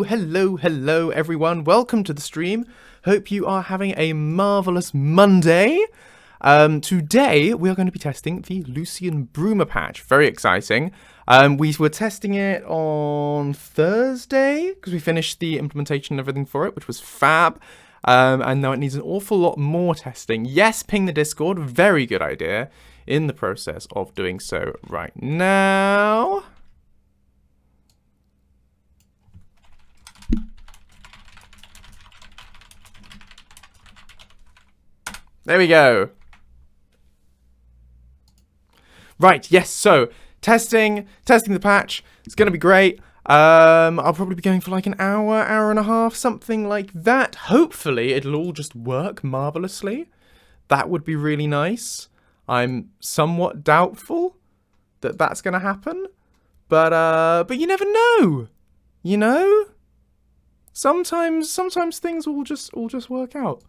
Hello everyone. Welcome to the stream. Hope you are having a marvelous Monday. Today we are going to be testing the Lucien Bruma patch. Very exciting. We were testing it on Thursday because we finished the implementation and everything for it, which was fab. And now it needs an awful lot more testing. Yes, ping the Discord. Very good idea. In the process of doing so right now. There we go. Right, yes, so testing the patch. It's going to be great. I'll probably be going for like an hour and a half, something like that. Hopefully it'll all just work marvelously. That would be really nice. I'm somewhat doubtful that that's going to happen. But you never know. You know? Sometimes things will just work out.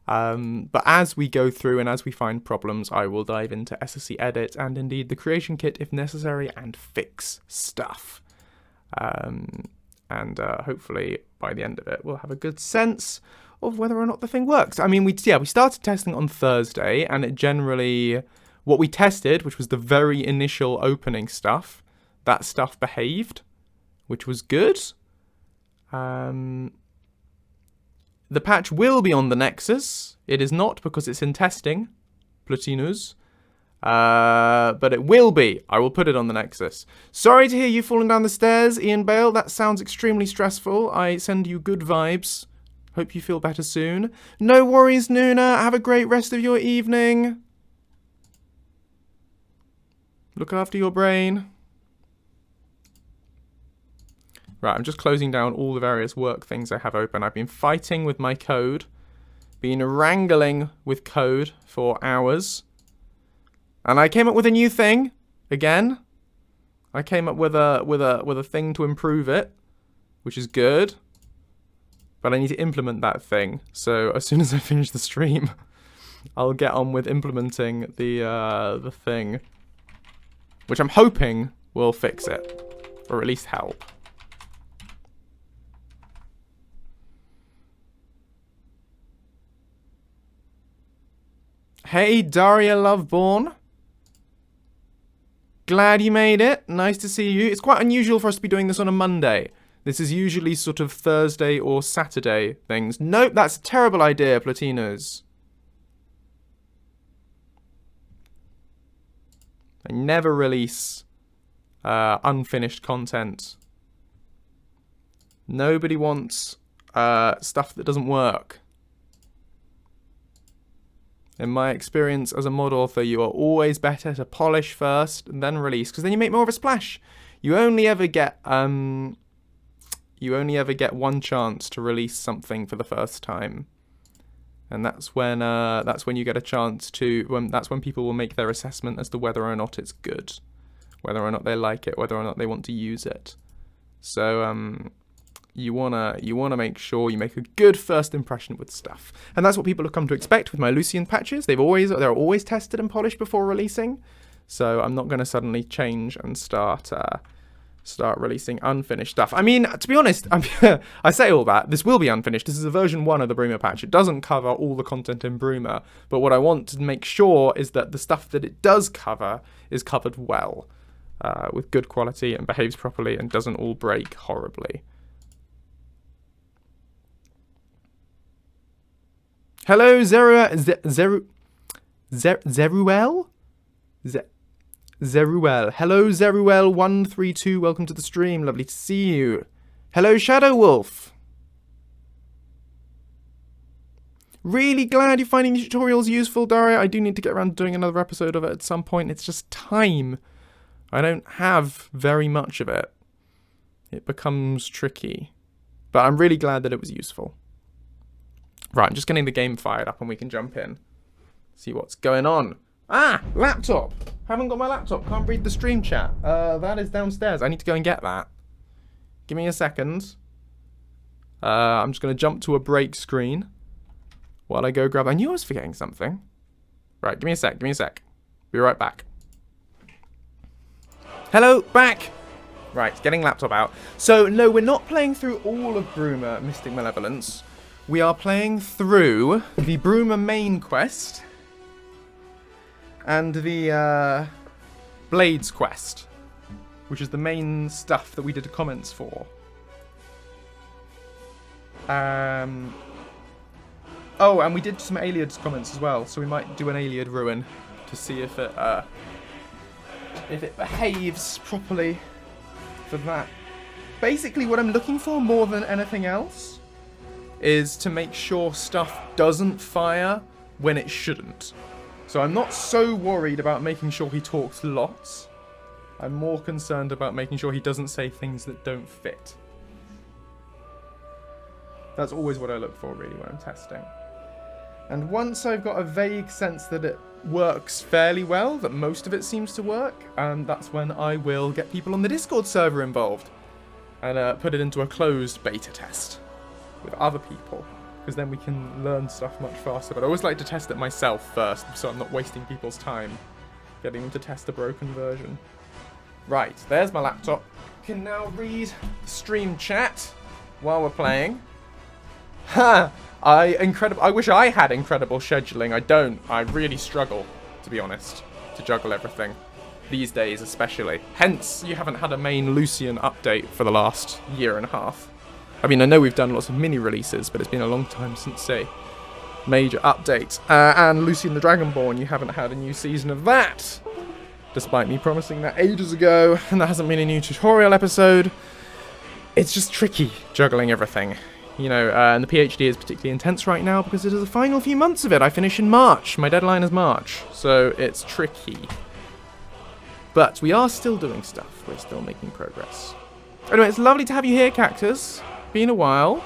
But as we go through and as we find problems, I will dive into SSE Edit and indeed the creation kit if necessary and fix stuff. Hopefully by the end of it, we'll have a good sense of whether or not the thing works. I mean, we started testing on Thursday and it generally, what we tested, which was the very initial opening stuff, that stuff behaved, which was good. The patch will be on the Nexus. It is not because it's in testing, Platinus. But it will be. I will put it on the Nexus. Sorry to hear you falling down the stairs, Ian Bale. That sounds extremely stressful. I send you good vibes. Hope you feel better soon. No worries, Nuna. Have a great rest of your evening. Look after your brain. Right, I'm just closing down all the various work things I have open. I've been fighting with my code, been wrangling with code for hours, and I came up with a new thing. Again, I came up with a thing to improve it, which is good. But I need to implement that thing. So as soon as I finish the stream, I'll get on with implementing the thing, which I'm hoping will fix it, or at least help. Hey, Daria Loveborn. Glad you made it. Nice to see you. It's quite unusual for us to be doing this on a Monday. This is usually sort of Thursday or Saturday things. Nope, that's a terrible idea, Platinos. I never release unfinished content. Nobody wants stuff that doesn't work. In my experience as a mod author, you are always better to polish first and then release, because then you make more of a splash. You only ever get one chance to release something for the first time, and that's when you get a chance to. That's when people will make their assessment as to whether or not it's good, whether or not they like it, whether or not they want to use it. So you wanna make sure you make a good first impression with stuff, and that's what people have come to expect with my Lucien patches. They're always tested and polished before releasing, so I'm not going to suddenly change and start releasing unfinished stuff. I mean, to be honest, I say all that. This will be unfinished. This is a version 1 of the Bruma patch. It doesn't cover all the content in Bruma, but what I want to make sure is that the stuff that it does cover is covered well, with good quality and behaves properly and doesn't all break horribly. Hello, Zeruel? Zeruel. Hello, Zeruel132. Welcome to the stream. Lovely to see you. Hello, Shadow Wolf. Really glad you're finding the tutorials useful, Daria. I do need to get around to doing another episode of it at some point. It's just time. I don't have very much of it. It becomes tricky. But I'm really glad that it was useful. Right, I'm just getting the game fired up and we can jump in. See what's going on. Ah, laptop. Haven't got my laptop. Can't read the stream chat. That is downstairs. I need to go and get that. Give me a second. I'm just going to jump to a break screen while I go grab... I knew I was forgetting something. Right, give me a sec. Be right back. Hello, back. Right, getting laptop out. So, no, we're not playing through all of Bruma Mystic Malevolence. We are playing through the Bruma main quest and the Blades quest, which is the main stuff that we did the comments for. Oh, and we did some Aliad comments as well, so we might do an Aliad ruin to see if it behaves properly for that. Basically, what I'm looking for more than anything else is to make sure stuff doesn't fire when it shouldn't. So I'm not so worried about making sure he talks lots. I'm more concerned about making sure he doesn't say things that don't fit. That's always what I look for, really, when I'm testing. And once I've got a vague sense that it works fairly well, that most of it seems to work, that's when I will get people on the Discord server involved and put it into a closed beta test with other people, because then we can learn stuff much faster. But I always like to test it myself first, so I'm not wasting people's time getting them to test a broken version. Right, there's my laptop. You can now read the stream chat while we're playing. Ha! I wish I had incredible scheduling. I don't. I really struggle, to be honest, to juggle everything. These days, especially. Hence, you haven't had a main Lucien update for the last year and a half. I mean, I know we've done lots of mini-releases, but it's been a long time since a major update. And Lucien the Dragonborn, you haven't had a new season of that. Despite me promising that ages ago, and there hasn't been a new tutorial episode. It's just tricky juggling everything. You know, and the PhD is particularly intense right now because it is the final few months of it. I finish in March. My deadline is March, so it's tricky. But we are still doing stuff. We're still making progress. Anyway, it's lovely to have you here, Cactus. Been a while.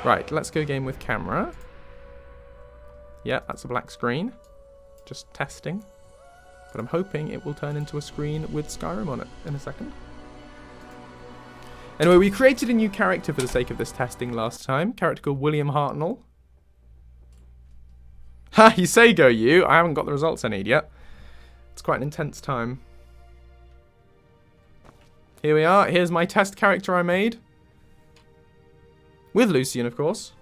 Right, let's go game with camera. Yeah, that's a black screen. Just testing. But I'm hoping it will turn into a screen with Skyrim on it in a second. Anyway, we created a new character for the sake of this testing last time. Character called William Hartnell. Ha, you say go you. I haven't got the results I need yet. It's quite an intense time. Here we are. Here's my test character I made. With Lucien, of course.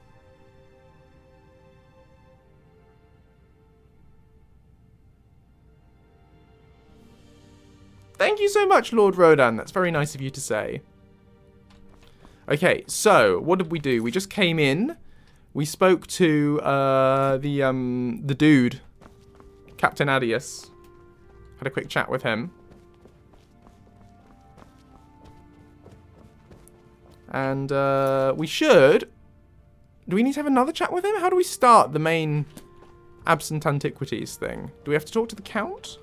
Thank you so much, Lord Rodan. That's very nice of you to say. Okay, so what did we do? We just came in. We spoke to the dude, Captain Adius. Had a quick chat with him. And we should... Do we need to have another chat with him? How do we start the main Absent Antiquities thing? Do we have to talk to the Count?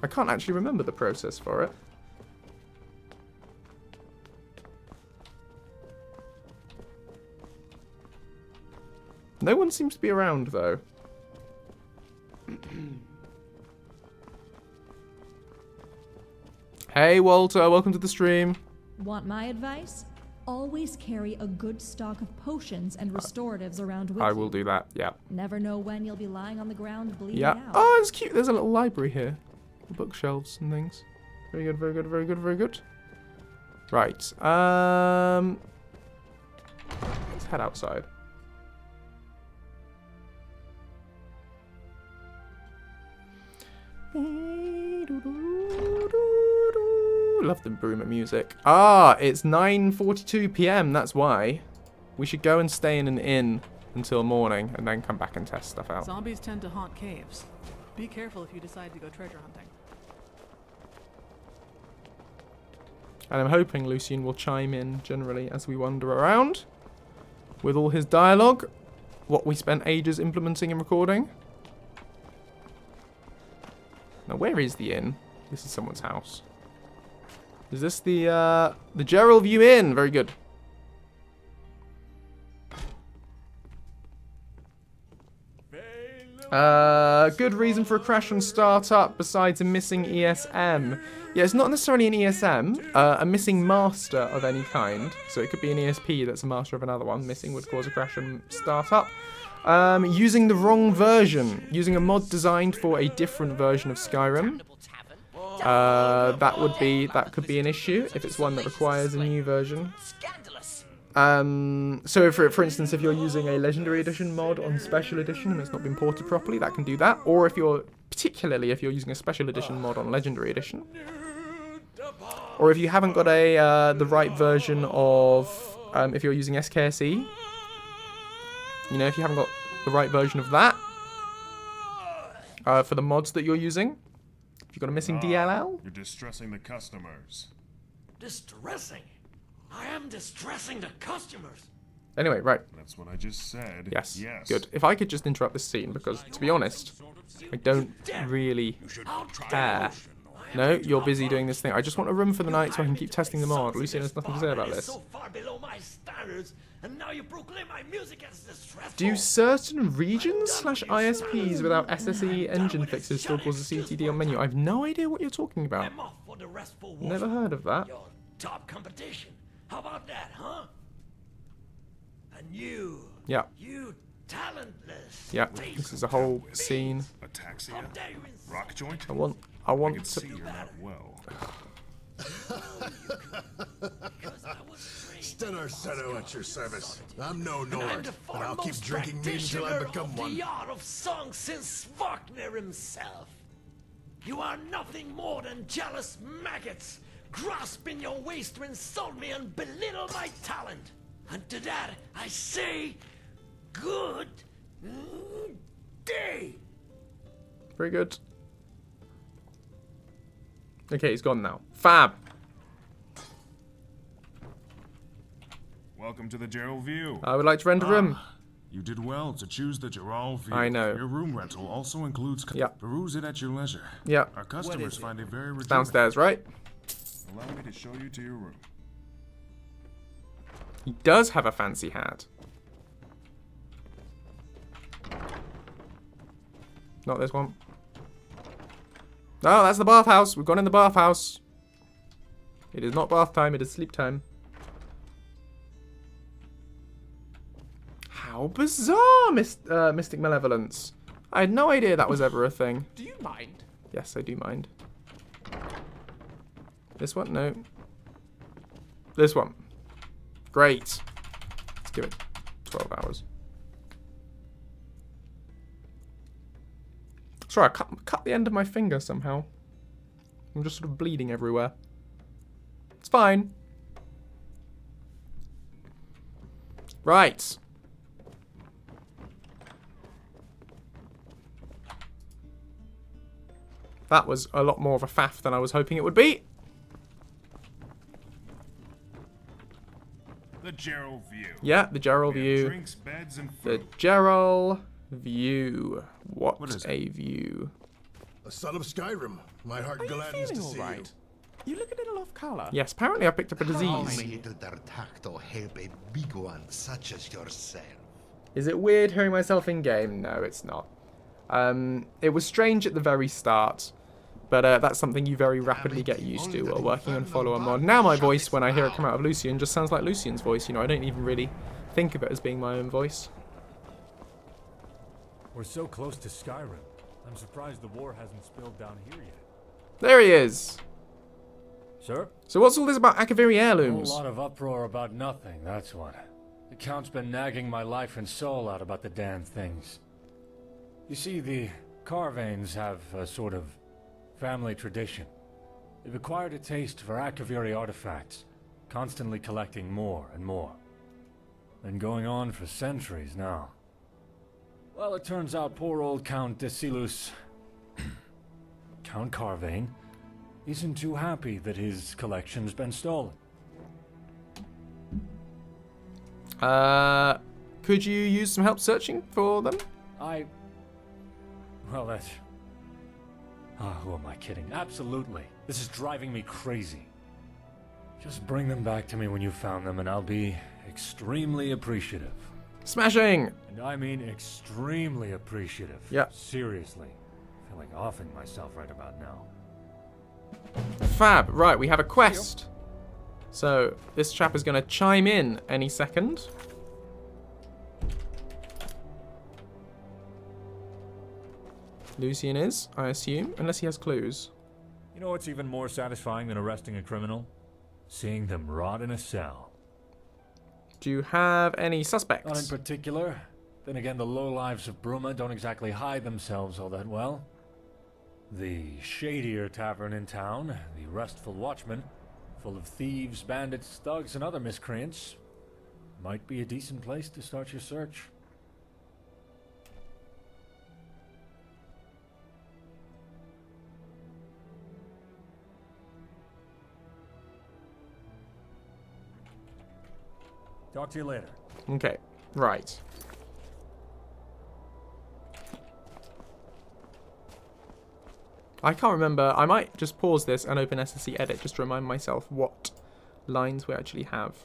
I can't actually remember the process for it. No one seems to be around, though. Hey, Walter. Welcome to the stream. Want my advice? Always carry a good stock of potions and restoratives around with you. I will do that, yeah. Never know when you'll be lying on the ground bleeding Yeah. out. Oh, it's cute. There's a little library here. Bookshelves and things. Very good, very good, very good, very good. Right. Let's head outside. Love the Bruma music. Ah, it's 9:42 p.m. That's why. We should go and stay in an inn until morning and then come back and test stuff out. Zombies tend to haunt caves. Be careful if you decide to go treasure hunting. And I'm hoping Lucien will chime in generally as we wander around with all his dialogue. What we spent ages implementing and recording. Now, where is the inn? This is someone's house. Is this the Gerald View Inn? Very good. Good reason for a crash on startup besides a missing ESM. Yeah, it's not necessarily an ESM, a missing master of any kind. So it could be an ESP that's a master of another one. Missing would cause a crash on startup. Using the wrong version. Using a mod designed for a different version of Skyrim. that could be an issue if it's one that requires a new version. So for instance, if you're using a Legendary Edition mod on Special Edition and it's not been ported properly, that can do that. Or if you're using a Special Edition mod on Legendary Edition, or if you haven't got the right version of, if you're using SKSE, you know, if you haven't got the right version of that for the mods that you're using, if you've got a missing DLL. You're distressing the customers. Distressing? I am distressing the customers. Anyway, right. That's what I just said. Yes. Yes. Good. If I could just interrupt this scene, because to be honest, I don't really care. No, you're busy doing this thing. I just want a room for the night so I can keep testing the mod. Lucien has nothing to say about this. So far below my standards, and now you proclaim my music as distressful. Do certain regions/ISPs without SSE engine fixes still cause a CTD on menu? I have no idea what you're talking about. I'm off for the restful Never heard of that. Your top competition. How about that, huh? And you. Yeah. You talentless. Yeah. This is a whole scene. Ataxia? Rock joint? I want I can to. see you're not well. Stennar Seto at your service. I'm no Nord, but I'll keep drinking mead until I become one. The art of song since Wagner himself. You are nothing more than jealous maggots, grasping your waist to insult me and belittle my talent. And to that, I say, good day. Very good. Okay, he's gone now. Fab. Welcome to the Gerald View. I would like to rent a room. You did well to choose the Gerald View. I know. Your room rental also includes... Yep. Peruse it at your leisure. Yeah. Our customers find it very rejuvenating. Downstairs, right? Allow me to show you to your room. He does have a fancy hat. Not this one. No, that's the bathhouse. We've gone in the bathhouse. It is not bath time, it is sleep time. How bizarre, Mystic Malevolence. I had no idea that was ever a thing. Do you mind? Yes, I do mind. This one? No. This one. Great. Let's give it 12 hours. Sorry, I cut the end of my finger somehow. I'm just sort of bleeding everywhere. It's fine. Right. That was a lot more of a faff than I was hoping it would be. The Gerald View. Yeah, the Gerald We have View. drinks, beds, and The food. Gerald View. What is a view. A son of Skyrim. My heart gladdens to see you. You look a little off color. Yes, apparently I picked up a disease. Little D'Artacto help a big one such as yourself. Is it weird hearing myself in game? No, it's not. It was strange at the very start, but that's something you very rapidly get used to while working on follower mod. Now my voice, when I hear it come out of Lucien, just sounds like Lucien's voice. You know, I don't even really think of it as being my own voice. We're so close to Skyrim. I'm surprised the war hasn't spilled down here yet. There he is. Sir? So what's all this about Akaviri A whole heirlooms? lot of uproar about nothing, that's what. The Count's been nagging my life and soul out about the damn things. You see, the Carvanes have a sort of family tradition. They've acquired a taste for Akaviri artifacts, constantly collecting more and more. Been going on for centuries now. Well, it turns out poor old Count Desilus, Count Carvane, isn't too happy that his collection's been stolen. Could you use some help searching for them? Well, that's... who am I kidding? Absolutely. This is driving me crazy. Just bring them back to me when you found them and I'll be extremely appreciative. Smashing! And I mean extremely appreciative. Yeah. Seriously. I feel like offing myself right about now. Fab. Right, we have a quest. So, this chap is going to chime in any second. Lucien is, I assume, unless he has clues. You know what's even more satisfying than arresting a criminal? Seeing them rot in a cell. Do you have any Not in suspects? particular. Then again, the lowlives of Bruma don't exactly hide themselves all that well. The shadier tavern in town, the Restful Watchman, full of thieves, bandits, thugs, and other miscreants, might be a decent place to start your search. Talk to you later. Okay, right. I can't remember. I might just pause this and open SSC Edit just to remind myself what lines we actually have.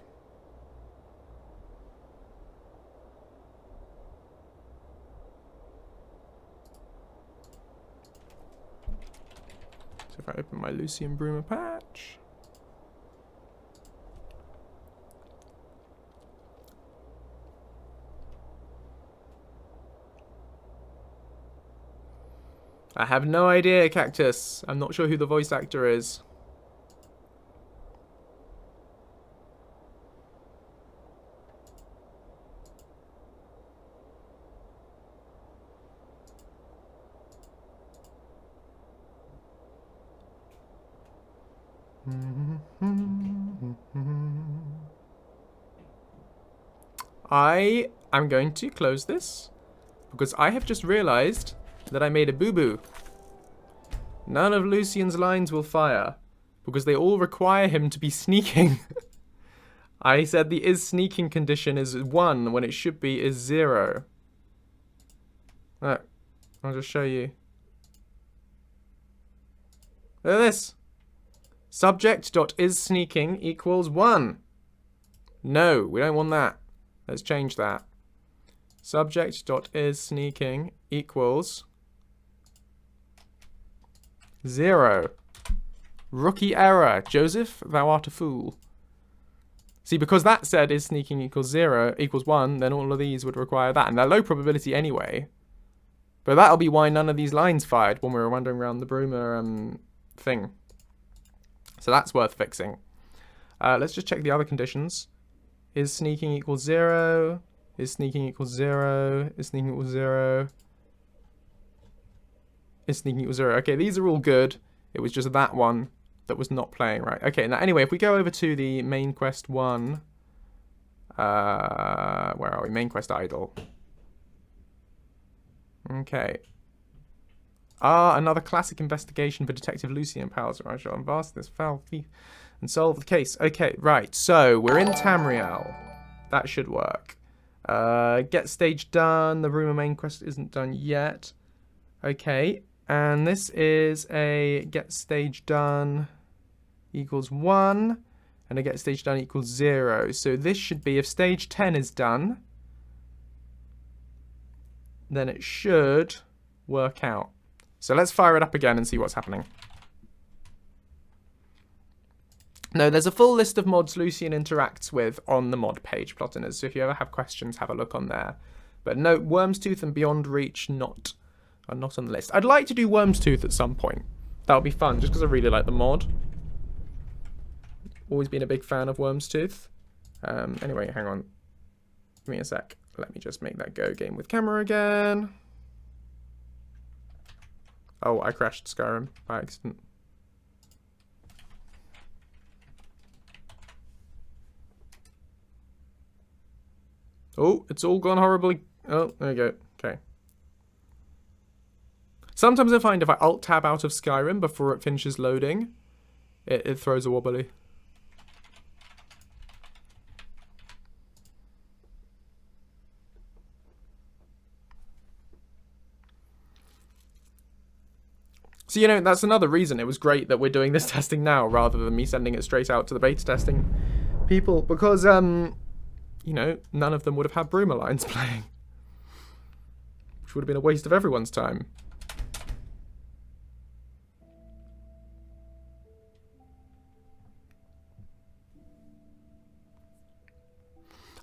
So if I open my Lucien Bruma patch. I have no idea, Cactus. I'm not sure who the voice actor is. I am going to close this because I have just realized that I made a boo-boo. None of Lucien's lines will fire because they all require him to be sneaking. I said the is sneaking condition is 1 when it should be is 0. Look, I'll just show you. Look at this. Subject.isSneaking equals 1. No, we don't want that. Let's change that. Subject.isSneaking equals 0. Rookie error. Joseph, thou art a fool. See, because that said is sneaking equals 0 equals 1, then all of these would require that. And they're low probability anyway. But that'll be why none of these lines fired when we were wandering around the Bruma thing. So that's worth fixing. Let's just check the other conditions. Is sneaking equals 0? Is sneaking equals 0? Is sneaking equals 0? Is sneaking equals 0? Okay, these are all good. It was just that one that was not playing right. Okay, now anyway, if we go over to the main quest 1. Where are we? Main quest idle. Okay. Another classic investigation for Detective Lucien Powers. I shall unvast this foul thief and solve the case. Okay, right. So, we're in Tamriel. That should work. Get stage done. The Bruma main quest isn't done yet. Okay. And this is a get stage done equals 1. And a get stage done equals 0. So, this should be, if stage 10 is done, then it should work out. So let's fire it up again and see what's happening. No, there's a full list of mods Lucien interacts with on the mod page, Plotiners. So if you ever have questions, have a look on there. But no, Worm's Tooth and Beyond Reach are not on the list. I'd like to do Worm's Tooth at some point. That would be fun, just because I really like the mod. Always been a big fan of Worm's Tooth. Anyway, hang on. Give me a sec. Let me just make that go game with camera again. Oh, I crashed Skyrim by accident. Oh, it's all gone horribly. Oh, there we go. Okay. Sometimes I find if I alt-tab out of Skyrim before it finishes loading, it throws a wobbly. So, you know, that's another reason it was great that we're doing this testing now rather than me sending it straight out to the beta testing people. Because, you know, none of them would have had Bruma lines playing. Which would have been a waste of everyone's time.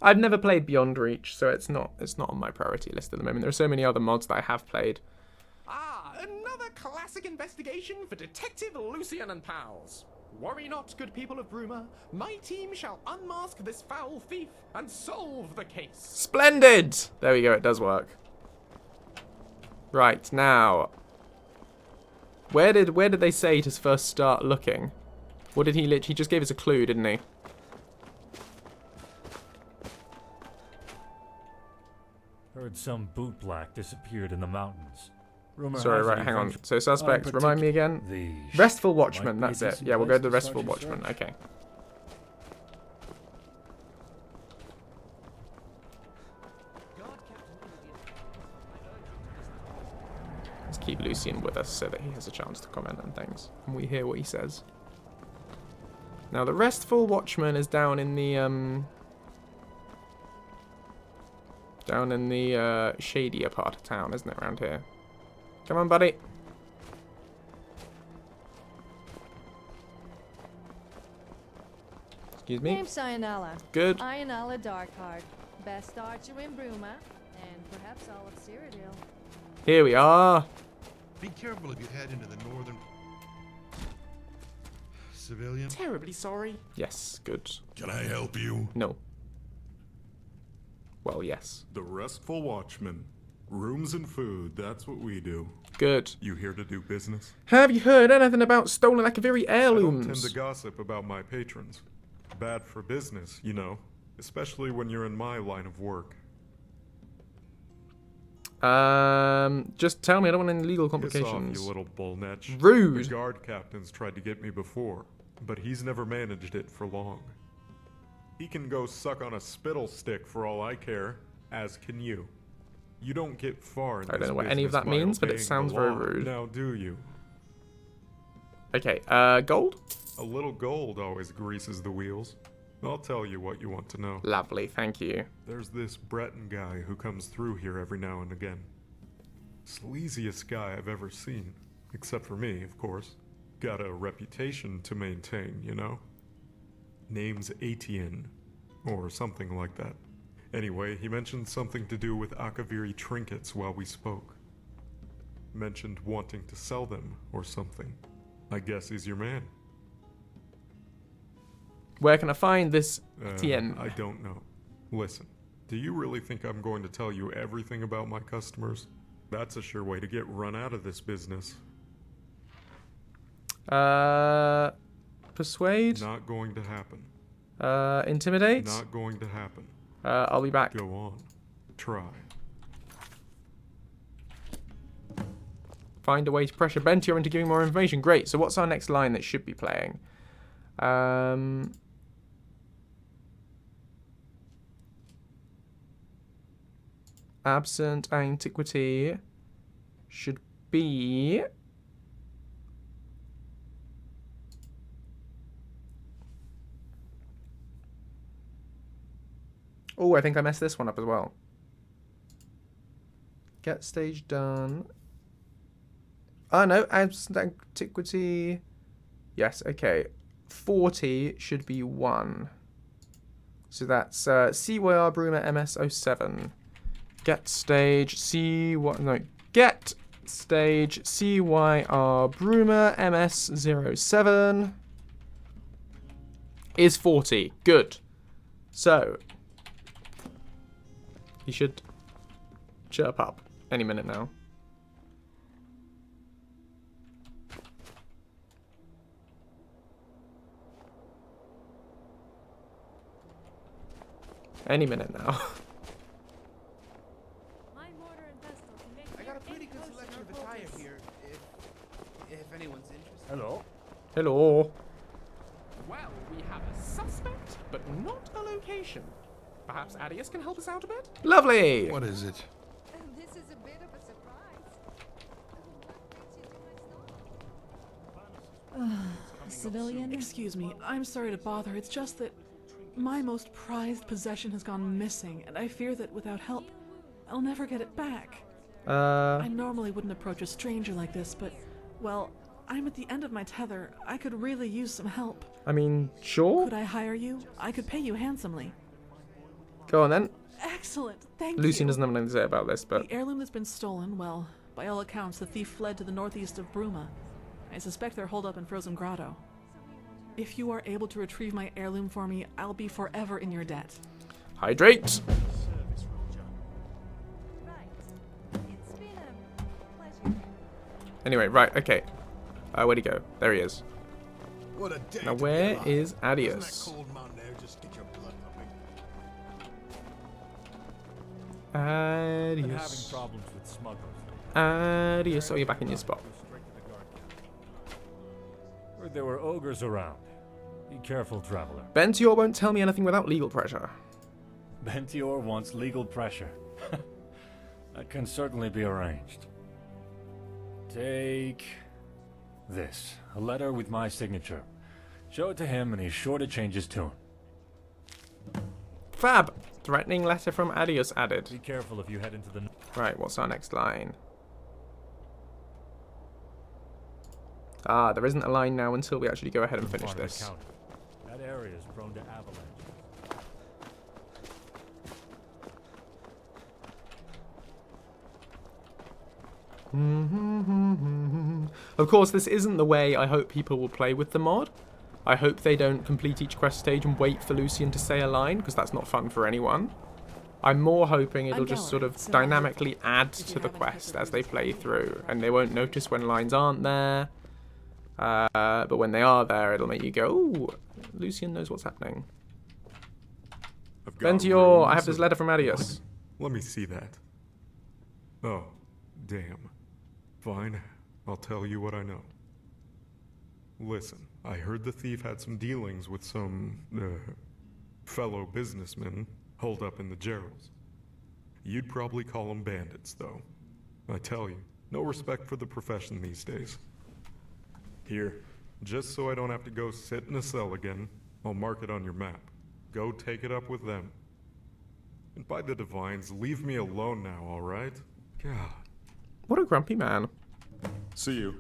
I've never played Beyond Reach, so it's not on my priority list at the moment. There are so many other mods that I have played. Another classic classic investigation for Detective Lucien and pals. Worry not, good people of Bruma. My team shall unmask this foul thief and solve the case. Splendid! There we go, it does work. Right, now. Where did they say to first start looking? What did he literally... He just gave us a clue, didn't he? Heard some bootblack disappeared in the mountains. Rumor Sorry, has it right, he hang on. ventured So suspect, remind me again. The Restful Watchman, might be that's a it. decent Yeah, we'll go to the place to Restful start your Watchman. search. Okay. Let's keep Lucien with us so that he has a chance to comment on things. And we hear what he says. Now, the Restful Watchman is down in the, shadier part of town, isn't it, around here? Come on, buddy. Excuse me. Name's Ionala. Good. Ionala Darkheart. Best archer in Bruma, and perhaps all of Cyrodiil. Here we are. Be careful if you head into the northern... Civilian? Terribly sorry. Yes, good. Can I help you? No. Well, yes. The Restful Watchman. Rooms and food, that's what we do. Good. You here to do business? Have you heard anything about stolen Akaviri I don't tend heirlooms? to gossip about my patrons. Bad for business, you know. Especially when you're in my line of work. Just tell me, I don't want any legal Piss off, complications. you little bullnetch. Rude. The guard captain's tried to get me before, but he's never managed it for long. He can go suck on a spittle stick for all I care, as can you. You don't get far in I don't this know what any of business that by means, but it obeying the sounds very law. rude. Now do you? Okay, gold? A little gold always greases the wheels. I'll tell you what you want to know. Lovely, thank you. There's this Breton guy who comes through here every now and again. Sleaziest guy I've ever seen. Except for me, of course. Got a reputation to maintain, you know? Name's Etienne. Or something like that. Anyway, he mentioned something to do with Akaviri trinkets while we spoke. Mentioned wanting to sell them, or something. I guess he's your man. Where can I find this Etienne? I don't know. Listen, do you really think I'm going to tell you everything about my customers? That's a sure way to get run out of this business. Persuade? Not going to happen. Intimidate? Not going to happen. I'll be back. Go on. Try. Find a way to pressure Bentio into giving more information. Great, so what's our next line that should be playing? Absent antiquity should be... Oh, I think I messed this one up as well. Get stage done. Oh, no. Absent antiquity. Yes, okay. 40 should be 1. So that's CYR Bruma MS07. Get stage Get stage CYR Bruma MS07 is 40. Good. So he should chirp up any minute now. Any minute now. I got a pretty good selection of attire here, if anyone's interested. Hello. Hello. Well, we have a suspect, but not a location. Perhaps Adius can help us out a bit? Lovely. What is it? This is a bit of a surprise. Civilian? Excuse me, I'm sorry to bother. It's just that my most prized possession has gone missing, and I fear that without help, I'll never get it back. I normally wouldn't approach a stranger like this, but, well, I'm at the end of my tether. I could really use some help. I mean, sure. Could I hire you? I could pay you handsomely. Go on then. Excellent, thank Lucien you. doesn't have anything to say about this, but The heirloom that's been stolen, well, By all accounts, the thief fled to the northeast of Bruma. I suspect they're holed up in Frozen Grotto. If you are able to retrieve my heirloom for me, I'll be forever in your debt. Hydrate! Anyway, right, okay. Where'd he go? There he is. What a day Now to be where alive. is Doesn't that Adius? cold mountain air just get your blood pumping? Been having Adius. problems with smugglers. Adius. Oh, you're back in your spot. Heard there were ogres around. Be careful, traveler. Bentior won't tell me anything without legal pressure. Bentior wants legal pressure. That can certainly be arranged. Take this. A letter with my signature. Show it to him and he's sure to change his tune. Fab! Threatening letter from Adius added. Be careful if you head into the... Right, what's our next line? Ah, there isn't a line now until we actually go ahead and finish this. That area is prone to avalanche. Of course, this isn't the way I hope people will play with the mod. I hope they don't complete each quest stage and wait for Lucien to say a line, because that's not fun for anyone. I'm more hoping it'll just sort of dynamically add to the quest as they play through, and they won't notice when lines aren't there. But when they are there, it'll make you go, ooh, Lucien knows what's happening. Bentior, I have this letter from Adius. Let me see that. Oh, damn. Fine, I'll tell you what I know. Listen, I heard the thief had some dealings with some, fellow businessmen holed up in the Gerals. You'd probably call them bandits, though. I tell you, no respect for the profession these days. Here, just so I don't have to go sit in a cell again, I'll mark it on your map. Go take it up with them. And by the divines, leave me alone now, alright? God. What a grumpy man. See you.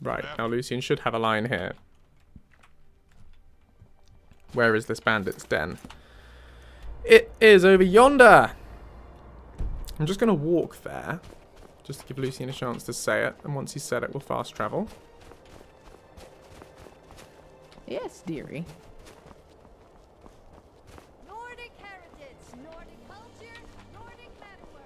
Right, now Lucien should have a line here. Where is this bandit's den? It is over yonder! I'm just going to walk there, just to give Lucien a chance to say it, and once he's said it, we'll fast travel. Yes, dearie. Nordic heritage, Nordic culture, Nordic metalwork.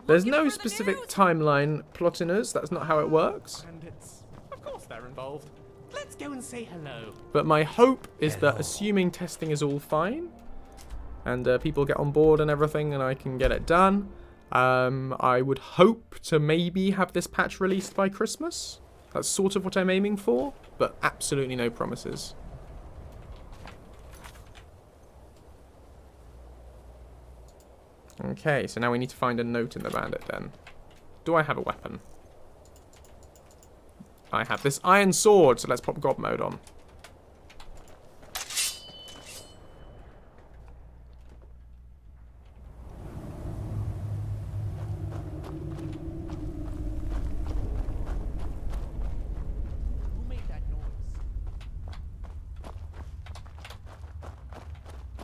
There's no specific timeline, Plotinus. That's not how it works. Bandits. Of course they're involved. Let's go and say hello. But my hope is that assuming testing is all fine, and people get on board and everything, and I can get it done, I would hope to maybe have this patch released by Christmas. That's sort of what I'm aiming for, but absolutely no promises. Okay, so now we need to find a note in the bandit den. Do I have a weapon? I have this iron sword, so let's pop God mode on. Who made that noise?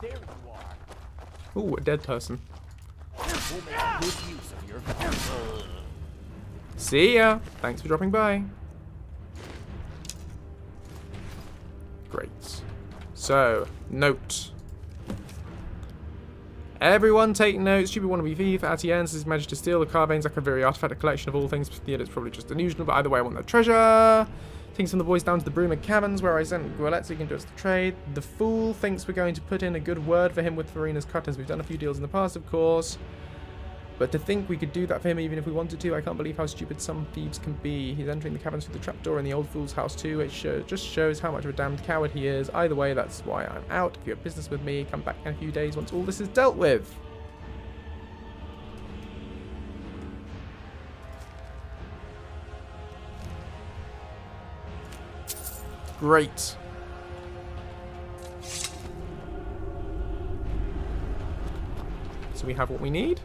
There you are. Ooh, a dead person. We'll make good use of your... See ya! Thanks for dropping by. Great. So, note. Everyone take note. Stupid wannabe thief. Atiens has managed to steal the Carvane's Akaviri artifact, a collection of all things. Yet it's probably just delusional, but either way I want the treasure. Takes some of the boys down to the Bruma Caverns where I sent Guillet so he can do us the trade. The fool thinks we're going to put in a good word for him with Farina's cutters. We've done a few deals in the past, of course. But to think we could do that for him even if we wanted to, I can't believe how stupid some thieves can be. He's entering the caverns through the trapdoor in the old fool's house too. It just shows how much of a damned coward he is. Either way, that's why I'm out. If you have business with me, come back in a few days once all this is dealt with. Great. So we have what we need.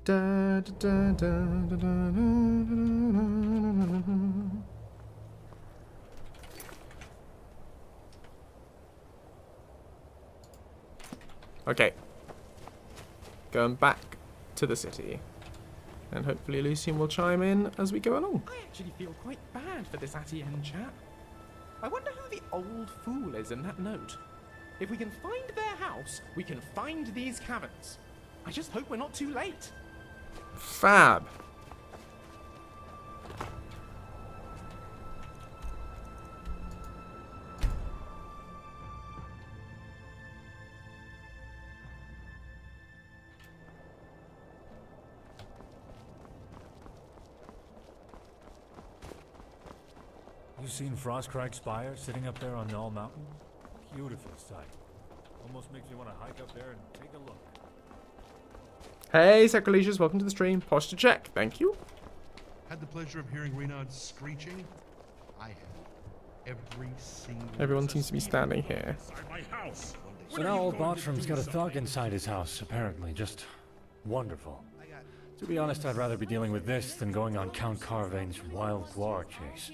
Da, da, da, da, da, da, da, da. Okay. Going back to the city. And hopefully Lucien will chime in as we go along. I actually feel quite bad for this Atienne chap. I wonder who the old fool is in that note. If we can find their house, we can find these caverns. I just hope we're not too late. Fab. You seen Frostcrag Spire sitting up there on Null Mountain? Beautiful sight. Almost makes me want to hike up there and take a look. Hey, Sacrilegious, welcome to the stream. Posture check, thank you. Had the pleasure of hearing Renaud's screeching? I had. Every single... Everyone seems to be standing here. So now old Bartram's got a thug inside his house, apparently. Just wonderful. To be honest, I'd rather be dealing with this than going on Count Carvain's wild guar chase.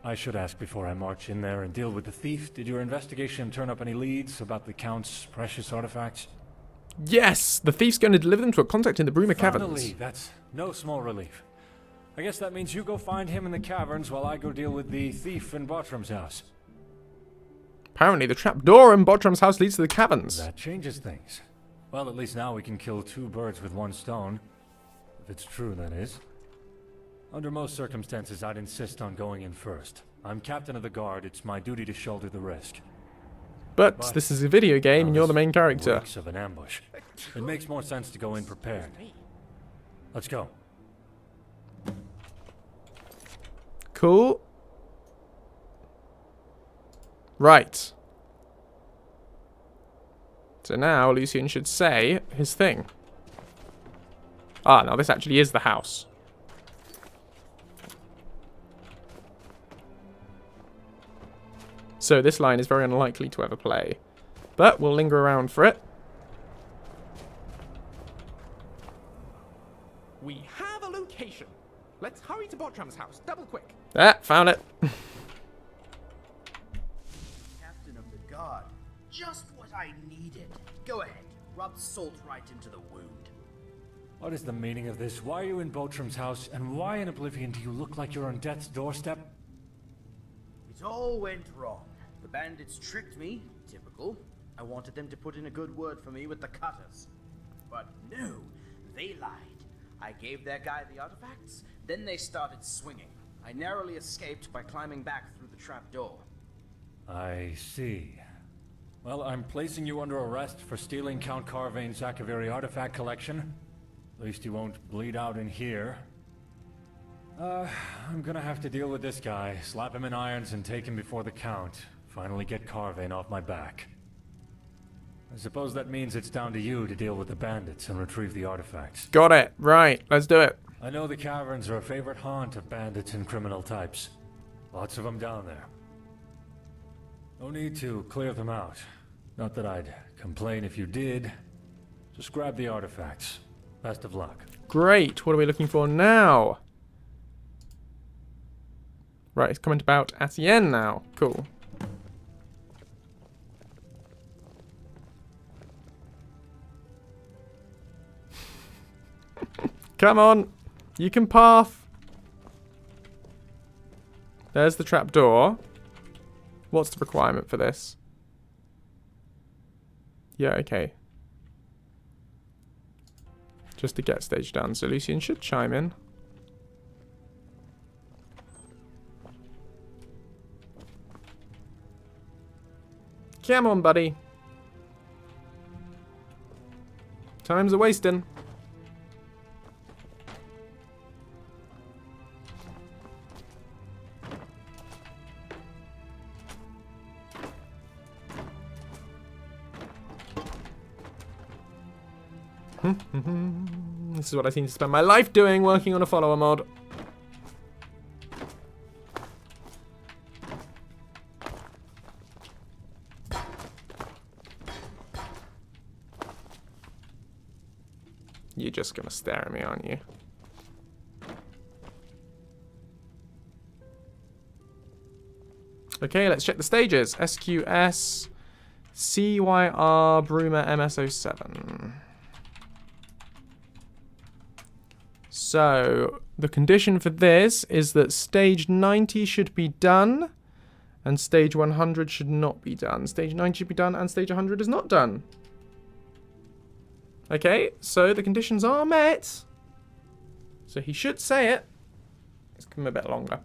I should ask before I march in there and deal with the thief. Did your investigation turn up any leads about the Count's precious artifacts? Yes! The thief's going to deliver them to a contact in the Bruma caverns. Finally, that's no small relief. I guess that means you go find him in the caverns while I go deal with the thief in Bartram's house. Apparently the trapdoor in Bartram's house leads to the caverns. That changes things. Well, at least now we can kill two birds with one stone. If it's true, that is. Under most circumstances, I'd insist on going in first. I'm captain of the guard. It's my duty to shoulder the risk. But this is a video game and you're the main character. Reeks of an ambush. It makes more sense to go in prepared. Let's go. Cool. Right. So now Lucien should say his thing. Ah, now this actually is the house. So this line is very unlikely to ever play. But we'll linger around for it. We have a location. Let's hurry to Bartram's house. Double quick. Ah, found it. Captain of the guard. Just what I needed. Go ahead. Rub salt right into the wound. What is the meaning of this? Why are you in Bartram's house? And why in Oblivion do you look like you're on death's doorstep? It all went wrong. The bandits tricked me. Typical. I wanted them to put in a good word for me with the cutters. But no, they lied. I gave their guy the artifacts, then they started swinging. I narrowly escaped by climbing back through the trapdoor. I see. Well, I'm placing you under arrest for stealing Count Carvain's Akaviri artifact collection. At least you won't bleed out in here. I'm gonna have to deal with this guy, slap him in irons and take him before the Count. Finally get Carvain off my back. I suppose that means it's down to you to deal with the bandits and retrieve the artifacts. Got it. Right, let's do it. I know the caverns are a favorite haunt of bandits and criminal types. Lots of them down there. No need to clear them out. Not that I'd complain if you did. Just grab the artifacts. Best of luck. Great. What are we looking for now? Right, it's comment about Atienne now. Cool. Come on. You can path. There's the trapdoor. What's the requirement for this? Yeah, okay. Just to get stage done. So Lucien should chime in. Come on, buddy. Time's a wasting. This is what I seem to spend my life doing, working on a follower mod. You're just gonna stare at me, aren't you? Okay, let's check the stages. SQS, CYR Bruma MS07. So, the condition for this is that stage 90 should be done, and stage 100 should not be done. Stage 90 should be done, and stage 100 is not done. Okay, so the conditions are met. So he should say it. Let's give him a bit longer.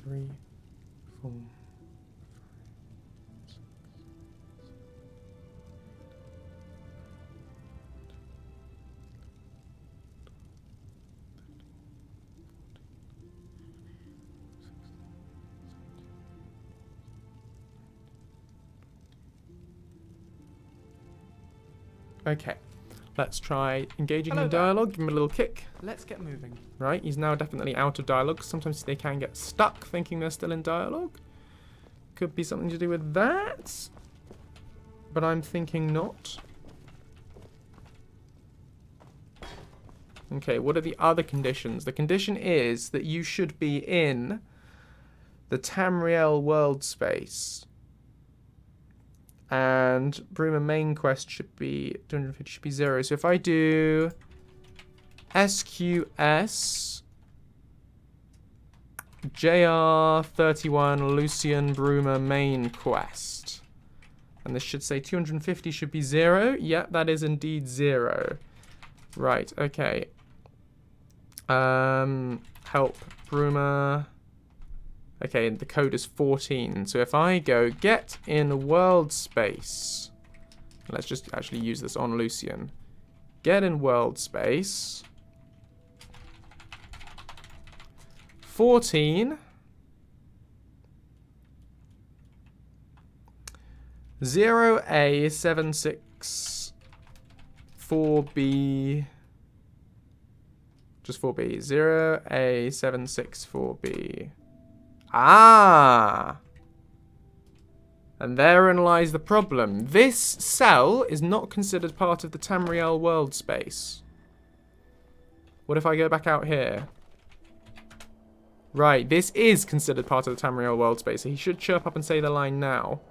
Three, 4. Okay, let's try engaging in dialogue. Give him a little kick. Let's get moving. Right, he's now definitely out of dialogue. Sometimes they can get stuck thinking they're still in dialogue. Could be something to do with that. But I'm thinking not. Okay, what are the other conditions? The condition is that you should be in the Tamriel world space. And Bruma main quest should be 250, should be 0. So if I do SQS JR31 Lucien Bruma main quest, and this should say 250 should be 0. Yep, that is indeed 0. Right, okay. Help Bruma. Okay, the code is 14. So if I go get in world space, let's just actually use this on Lucien. Get in world space. 14. 0A764B. Just 4B. 0A764B. Ah! And therein lies the problem. This cell is not considered part of the Tamriel world space. What if I go back out here? Right, this is considered part of the Tamriel world space, so he should chirp up and say the line now.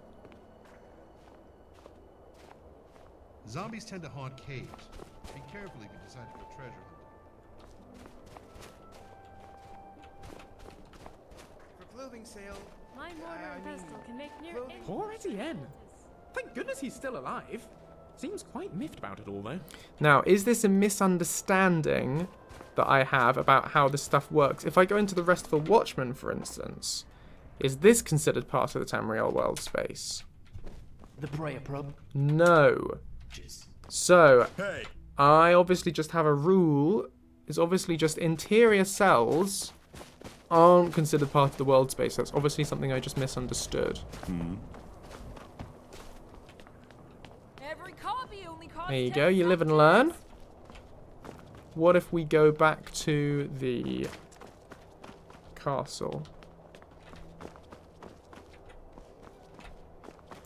Zombies tend to haunt caves. Be careful if you decide to go treasure hunting. Clothing sale. My mortar and pestle can make near Poor Etienne. Thank goodness he's still alive. Seems quite miffed about it all, though. Now, is this a misunderstanding that I have about how this stuff works? If I go into the Restful Watchman, for instance, is this considered part of the Tamriel world space? The prayer probe? No. So, I obviously just have a rule. It's obviously just interior cells aren't considered part of the world space. That's obviously something I just misunderstood. There you go, you live and learn. What if we go back to the castle?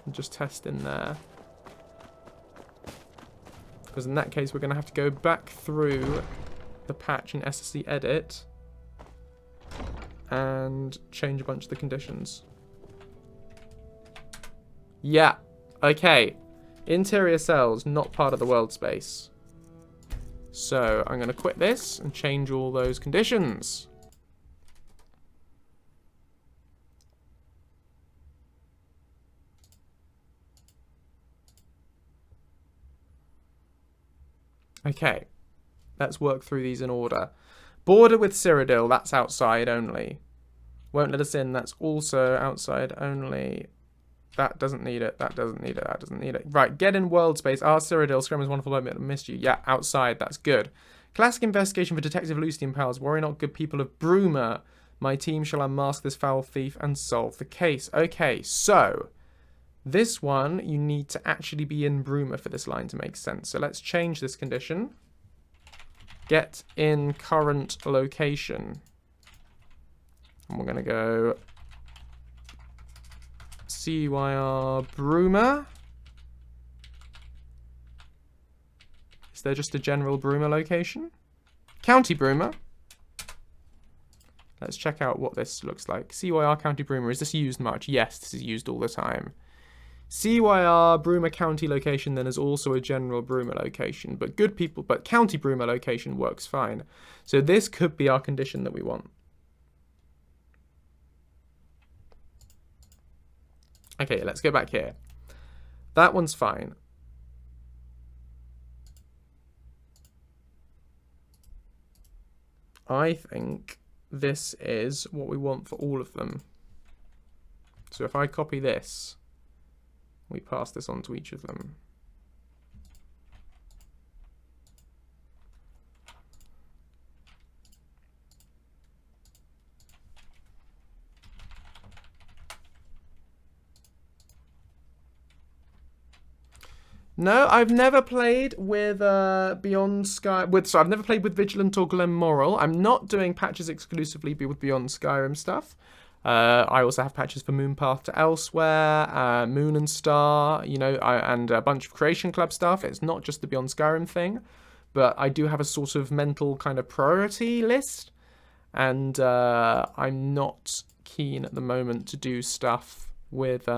And just test in there. Because in that case, we're going to have to go back through the patch in SSC Edit and change a bunch of the conditions. Yeah, okay. Interior cells, not part of the world space. So I'm going to quit this and change all those conditions. Okay, let's work through these in order. Border with Cyrodiil, that's outside only. Won't let us in, that's also outside only. That doesn't need it, that doesn't need it, that doesn't need it. Right, get in world space. Cyrodiil, Skyrim's wonderful moment, I missed you. Yeah, outside, that's good. Classic investigation for Detective Lucien Powers. Worry not, good people of Bruma. My team shall unmask this foul thief and solve the case. Okay, so this one, you need to actually be in Bruma for this line to make sense. So let's change this condition. Get in current location. And we're going to go CYR Bruma. Is there just a general Bruma location? County Bruma. Let's check out what this looks like. CYR County Bruma. Is this used much? Yes, this is used all the time. CYR Bruma County location then is also a general Bruma location. But County Bruma location works fine. So this could be our condition that we want. Okay, let's go back here. That one's fine. I think this is what we want for all of them. So if I copy this, we pass this on to each of them. No, I've never played with Beyond Sky. So I've never played with Vigilant or Glenmoral. I'm not doing patches exclusively with Beyond Skyrim stuff. I also have patches for Moonpath to Elsewhere, Moon and Star, you know, and a bunch of Creation Club stuff. It's not just the Beyond Skyrim thing, but I do have a sort of mental kind of priority list, and I'm not keen at the moment to do stuff with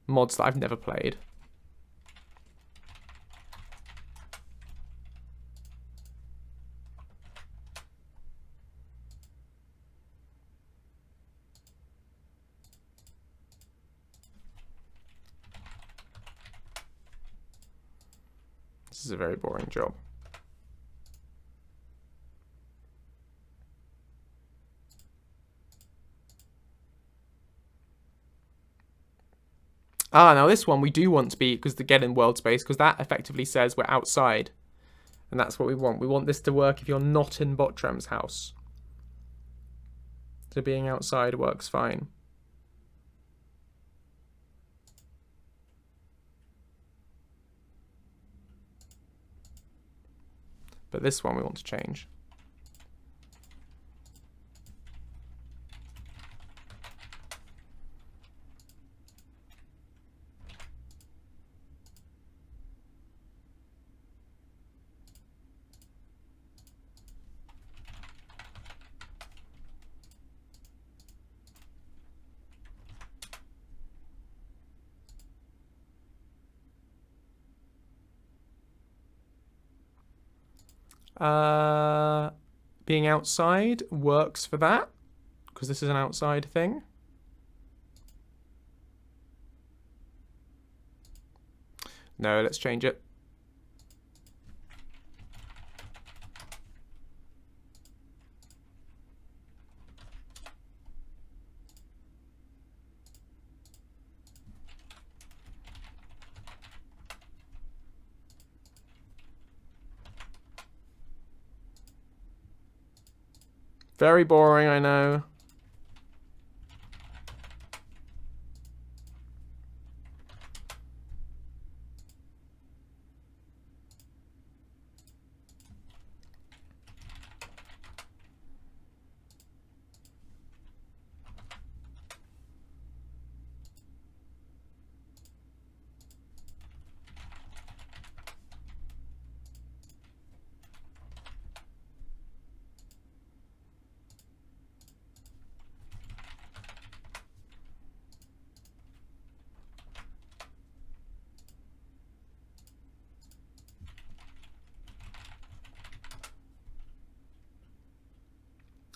mods that I've never played. This is a very boring job. Ah, now this one we do want to be, because the get in world space, because that effectively says we're outside. And that's what we want. We want this to work if you're not in Bottram's house. So being outside works fine. But this one we want to change. Being outside works for that, because this is an outside thing. No, let's change it. Very boring, I know.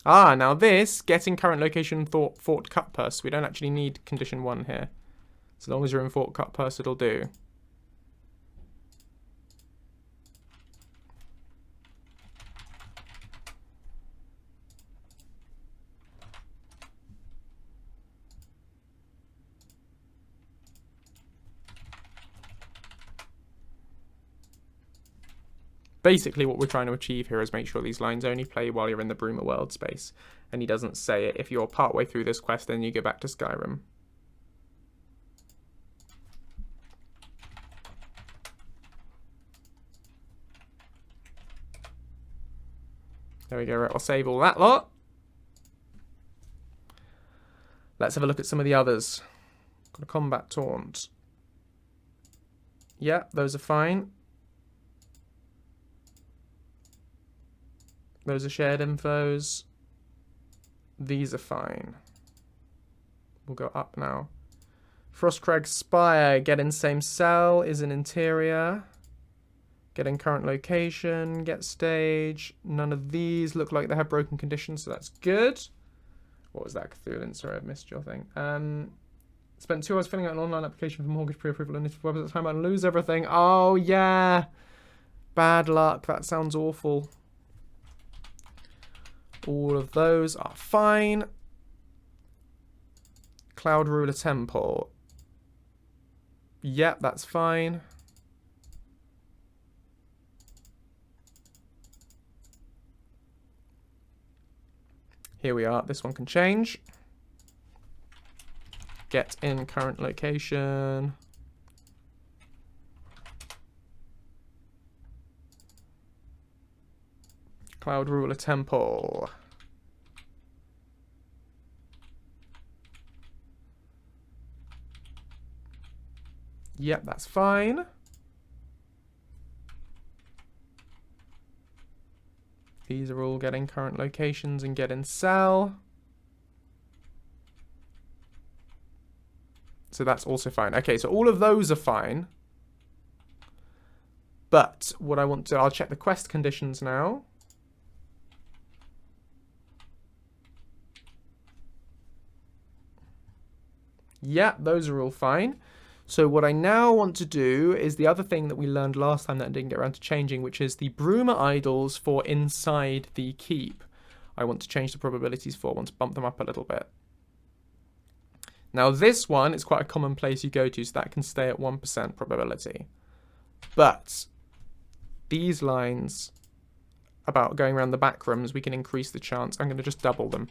Ah, now this, getting current location Fort Cutpurse. We don't actually need condition 1 here. As long as you're in Fort Cutpurse, it'll do. Basically, what we're trying to achieve here is make sure these lines only play while you're in the Bruma world space. And he doesn't say it. If you're partway through this quest, then you go back to Skyrim. There we go, right, I'll save all that lot. Let's have a look at some of the others. Got a combat taunt. Yeah, those are fine. Those are shared infos. These are fine. We'll go up now. Frostcrag Spire, get in same cell, is in interior. Get in current location, get stage. None of these look like they have broken conditions, so that's good. What was that, Cthulhu? Sorry, I missed your thing. Spent 2 hours filling out an online application for mortgage pre-approval and if website time and lose everything. Oh, yeah. Bad luck. That sounds awful. All of those are fine. Cloud Ruler Temple. Yep, that's fine. Here we are. This one can change. Get in current location. Cloud Ruler Temple. Yep, that's fine. These are all getting current locations and get in cell. So that's also fine. Okay, so all of those are fine. But what I want to... I'll check the quest conditions now. Yeah, those are all fine. So what I now want to do is the other thing that we learned last time that I didn't get around to changing, which is the Bruma idols for inside the keep. I want to change the probabilities for. I want to bump them up a little bit. Now this one is quite a common place you go to, so that can stay at 1% probability. But these lines about going around the back rooms, we can increase the chance. I'm going to just double them,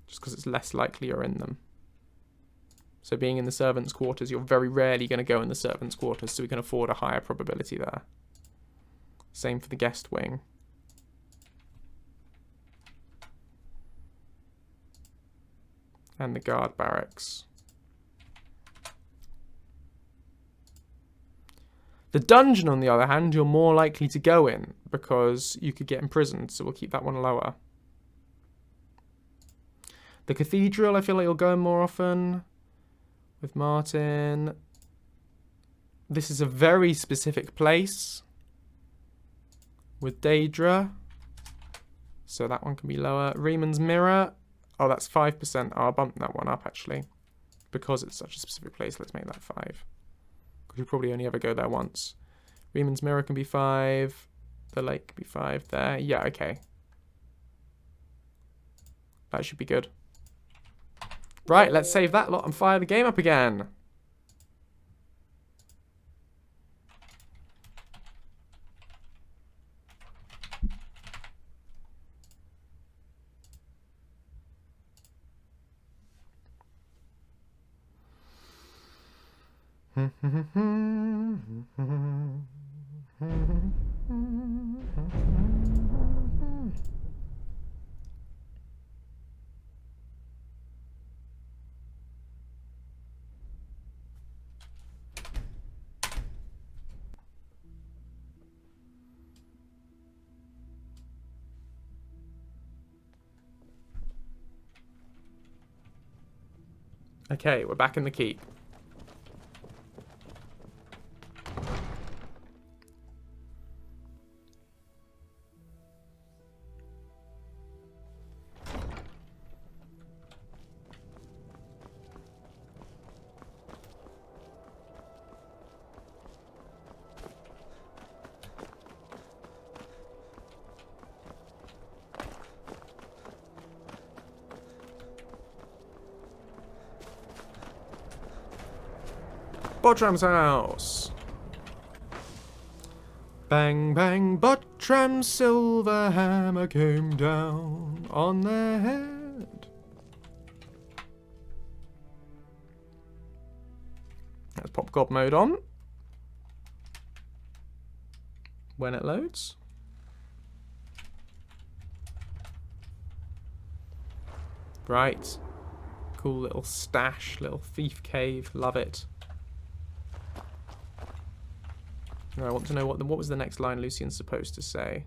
just because it's less likely you're in them. So being in the servants' quarters, you're very rarely going to go in the servants' quarters, so we can afford a higher probability there. Same for the guest wing. And the guard barracks. The dungeon, on the other hand, you're more likely to go in, because you could get imprisoned, so we'll keep that one lower. The cathedral, I feel like you'll go in more often. With Martin. This is a very specific place. With Daedra. So that one can be lower. Rieman's Mirror. Oh, that's 5%. Oh, I'll bump that one up, actually. Because it's such a specific place, let's make that 5. Because you probably only ever go there once. Rieman's Mirror can be 5. The lake can be 5 there. Yeah, okay. That should be good. Right, let's save that lot and fire the game up again. Okay, we're back in the keep. Bottram's house. Bang, bang, Bottram's silver hammer came down on their head. Let's pop God mode on. When it loads. Right. Cool little stash, little thief cave. Love it. I want to know what was the next line Lucien's supposed to say.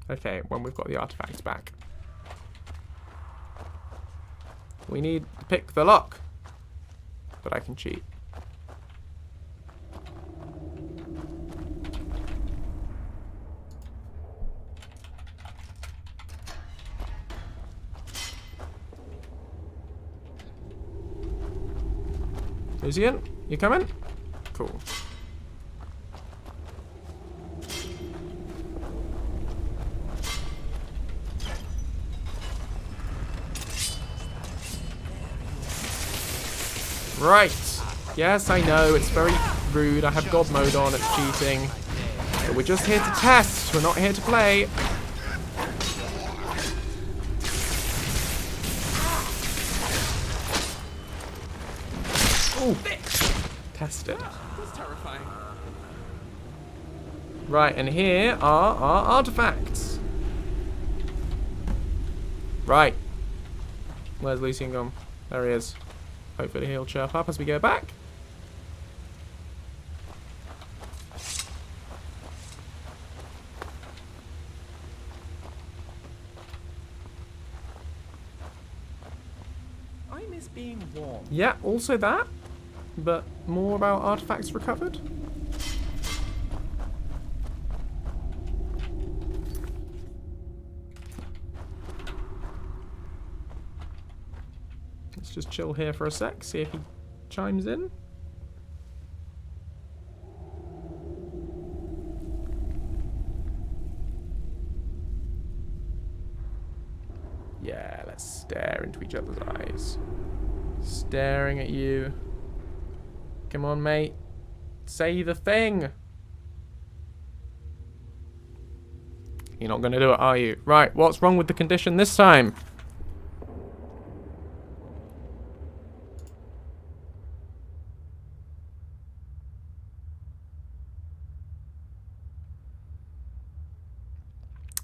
Okay, when we've got the artifacts back. We need to pick the lock. But I can cheat. Lucien, you coming? Cool. Right. Yes, I know, it's very rude. I have God mode on, it's cheating. But we're just here to test. We're not here to play. Ooh. Test it. That's terrifying. Right, and here are our artifacts. Right. Where's Lucien gone? There he is. Hopefully he'll chirp up as we go back. I miss being warm. Yeah, also that. But more about artifacts recovered. Let's just chill here for a sec, see if he chimes in. Yeah, let's stare into each other's eyes. Staring at you. Come on, mate. Say the thing. You're not going to do it, are you? Right, what's wrong with the condition this time?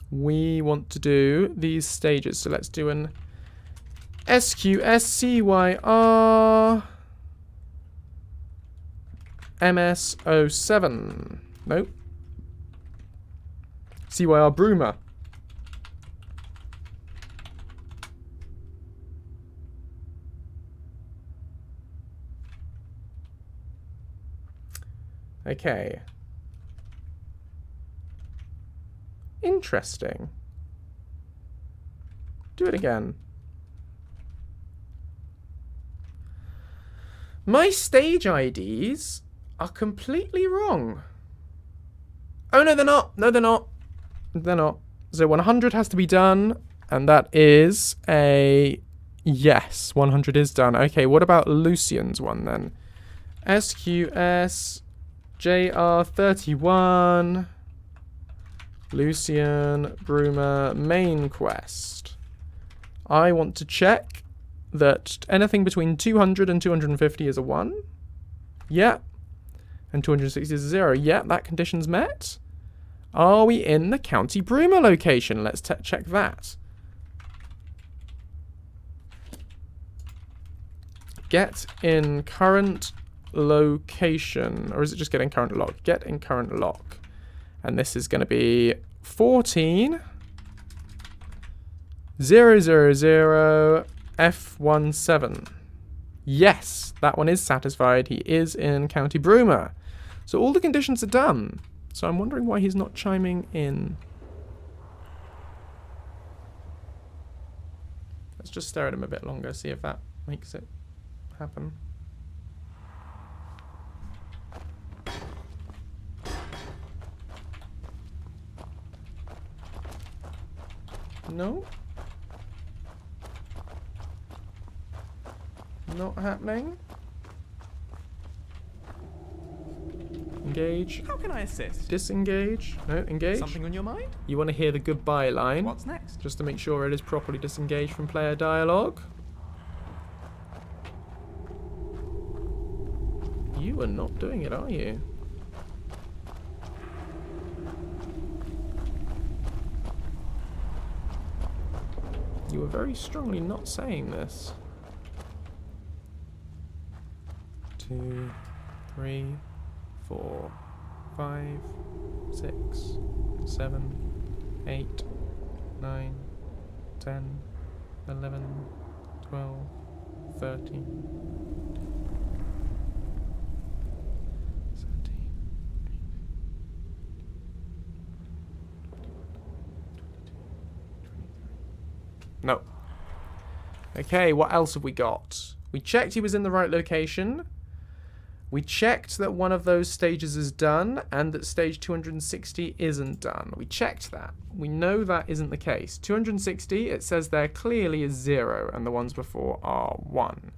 We want to do these stages. So let's do an SQSCYR MS07. Nope. CYR Bruma. Okay. Interesting. Do it again. My stage IDs are completely wrong. Oh, no, they're not. No, they're not. They're not. So 100 has to be done, and that is a yes. 100 is done. Okay, what about Lucien's one then? SQS JR31 Lucien Bruma main quest. I want to check that anything between 200 and 250 is a 1. Yeah. And 260 is a 0. Yeah, that condition's met. Are we in the County Bruma location? Let's check that. Get in current location. Or is it just get in current lock? Get in current lock. And this is going to be 14 000 F17. Yes, that one is satisfied. He is in County Bruma. So all the conditions are done. So I'm wondering why he's not chiming in. Let's just stare at him a bit longer, see if that makes it happen. No? Not happening? Engage. How can I assist? Disengage. No, engage. Something on your mind? You want to hear the goodbye line. What's next? Just to make sure it is properly disengaged from player dialogue. You are not doing it, are you? You were very strongly not saying this. 2, 3, 4, 5, 6, 7, 8, 9, 10, 11, 12, 13. 17. No. Okay, what else have we got? We checked he was in the right location. We checked that one of those stages is done and that stage 260 isn't done. We checked that. We know that isn't the case. 260, it says there clearly is 0 and the ones before are 1.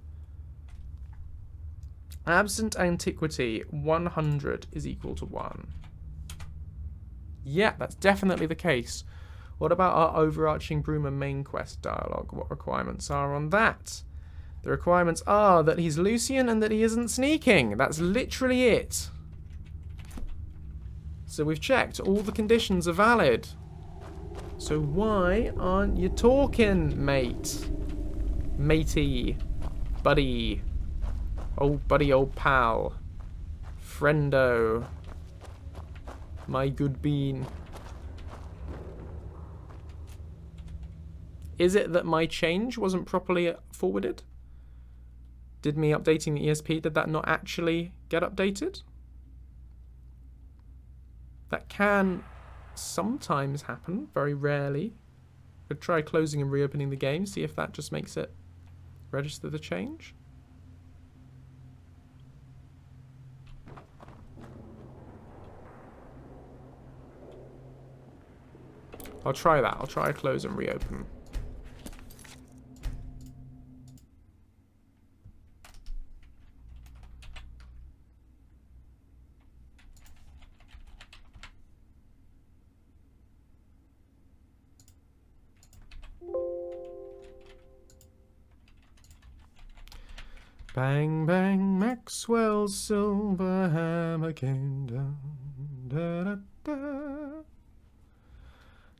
Absent antiquity, 100 is equal to 1. Yeah, that's definitely the case. What about our overarching Bruma main quest dialogue? What requirements are on that? The requirements are that he's Lucien and that he isn't sneaking. That's literally it. So we've checked. All the conditions are valid. So why aren't you talking, mate? Matey. Buddy. Old buddy, old pal. Friendo. My good bean. Is it that my change wasn't properly forwarded? Did me updating the ESP, did that not actually get updated? That can sometimes happen, very rarely. Could try closing and reopening the game, see if that just makes it register the change. I'll try that. I'll try close and reopen. Bang, bang, Maxwell's silver hammer came down. Da, da, da.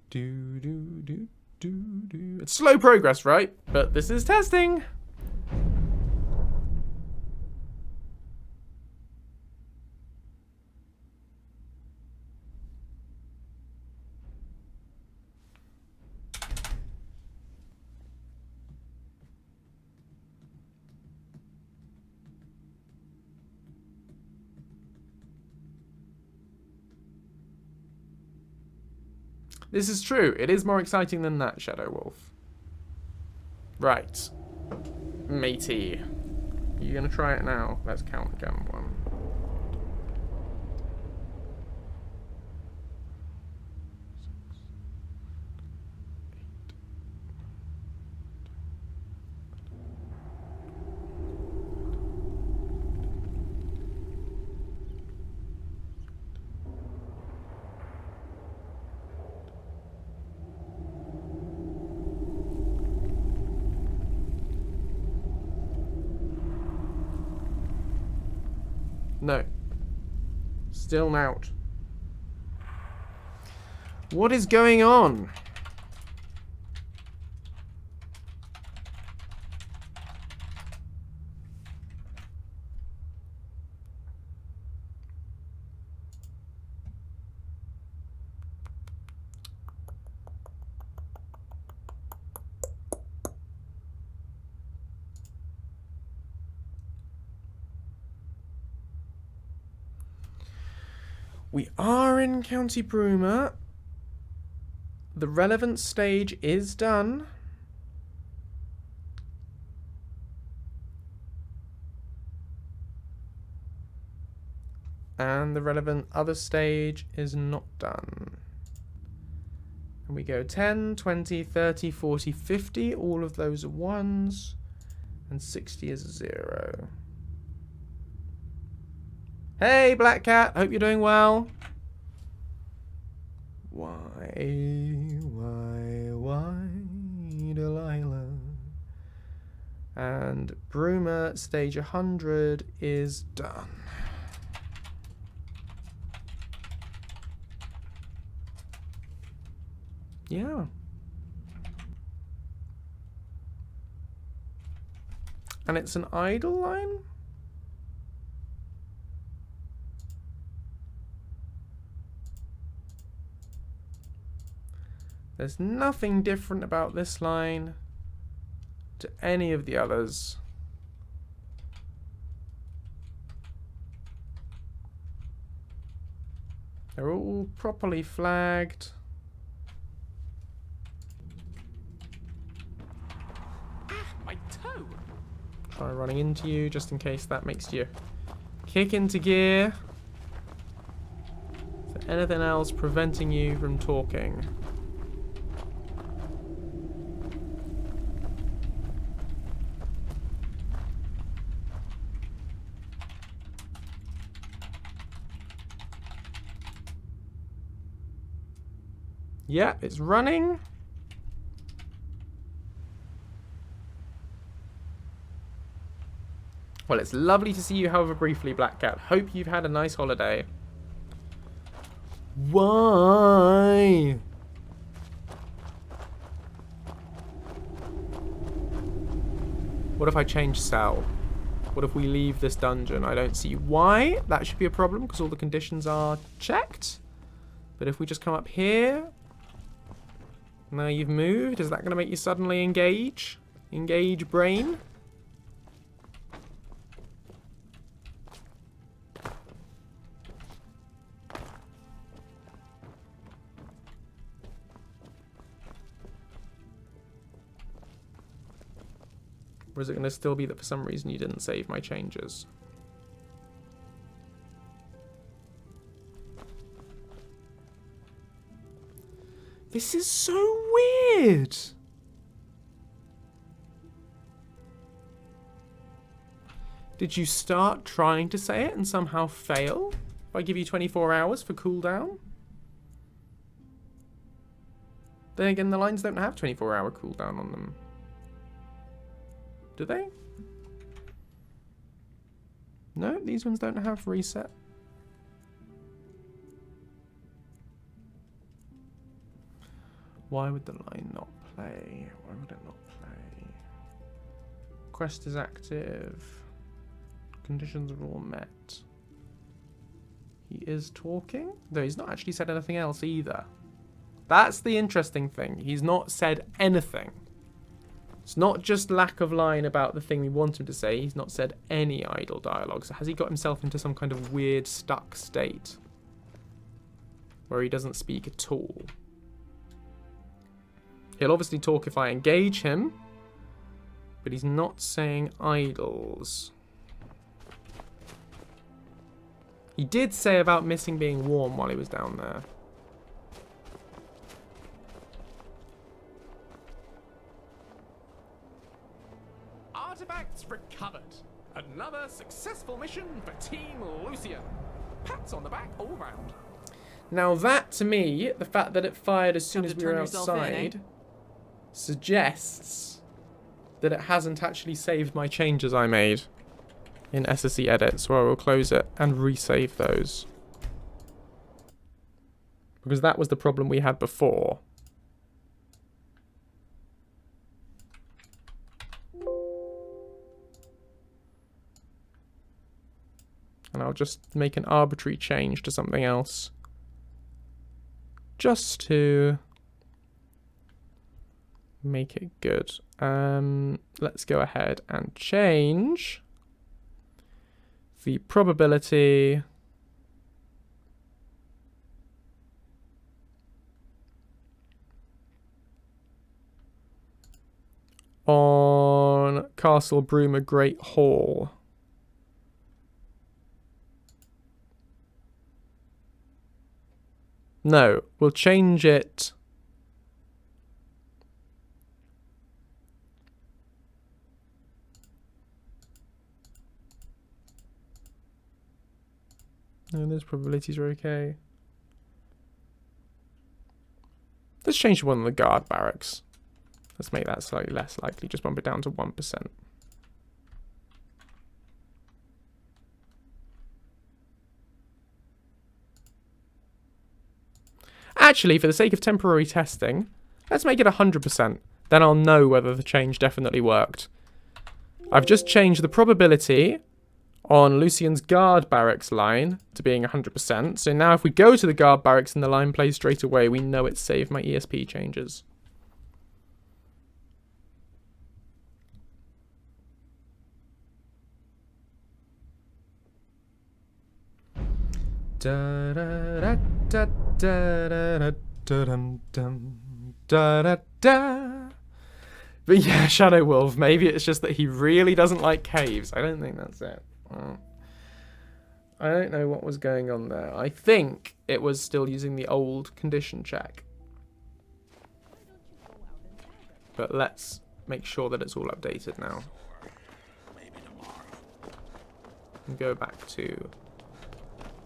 Do, do, do, do, do. It's slow progress, right? But this is testing. This is true. It is more exciting than that, Shadow Wolf. Right. Matey. You gonna try it now? Let's count again. 1. No. Still out. What is going on? We are in County Bruma. The relevant stage is done. And the relevant other stage is not done. And we go 10, 20, 30, 40, 50. All of those are 1s. And 60 is a 0. Hey, Black Cat. Hope you're doing well. Why, Delilah? And Bruma stage 100 is done. Yeah. And it's an idle line? There's nothing different about this line to any of the others. They're all properly flagged. My toe! Try running into you just in case that makes you kick into gear. Is there anything else preventing you from talking? Yeah, it's running. Well, it's lovely to see you, however briefly, Black Cat. Hope you've had a nice holiday. Why? What if I change cell? What if we leave this dungeon? I don't see why that should be a problem because all the conditions are checked. But if we just come up here... Now you've moved, is that going to make you suddenly engage? Engage brain? Or is it going to still be that for some reason you didn't save my changes? This is so weird. Did you start trying to say it and somehow fail? If I give you 24 hours for cooldown? Then again, the lines don't have 24-hour cooldown on them. Do they? No, these ones don't have reset. Why would the line not play? Why would it not play? Quest is active. Conditions are all met. He is talking? Though he's not actually said anything else either. That's the interesting thing. He's not said anything. It's not just lack of line about the thing we want him to say. He's not said any idle dialogue. So has he got himself into some kind of weird stuck state? Where he doesn't speak at all? He'll obviously talk if I engage him, but he's not saying idles. He did say about missing being warm while he was down there. Artifacts recovered. Another successful mission for Team Lucien. Pats on the back all round. Now that, to me, the fact that it fired as soon as we were outside... suggests that it hasn't actually saved my changes I made in SSE edit, so I will close it and resave those. Because that was the problem we had before. And I'll just make an arbitrary change to something else. Just to... make it good. Let's go ahead and change the probability on Castle Bruma Great Hall. No, we'll change it. No, those probabilities are okay. Let's change one of the guard barracks. Let's make that slightly less likely. Just bump it down to 1%. Actually, for the sake of temporary testing, let's make it 100%. Then I'll know whether the change definitely worked. I've just changed the probability on Lucien's guard barracks line to being 100%. So now if we go to the guard barracks and the line plays straight away, we know it's saved my ESP changes. Da da da da da da da da da da. But yeah, Shadow Wolf, maybe it's just that he really doesn't like caves. I don't think that's it. I don't know what was going on there. I think it was still using the old condition check. But let's make sure that it's all updated now. And go back to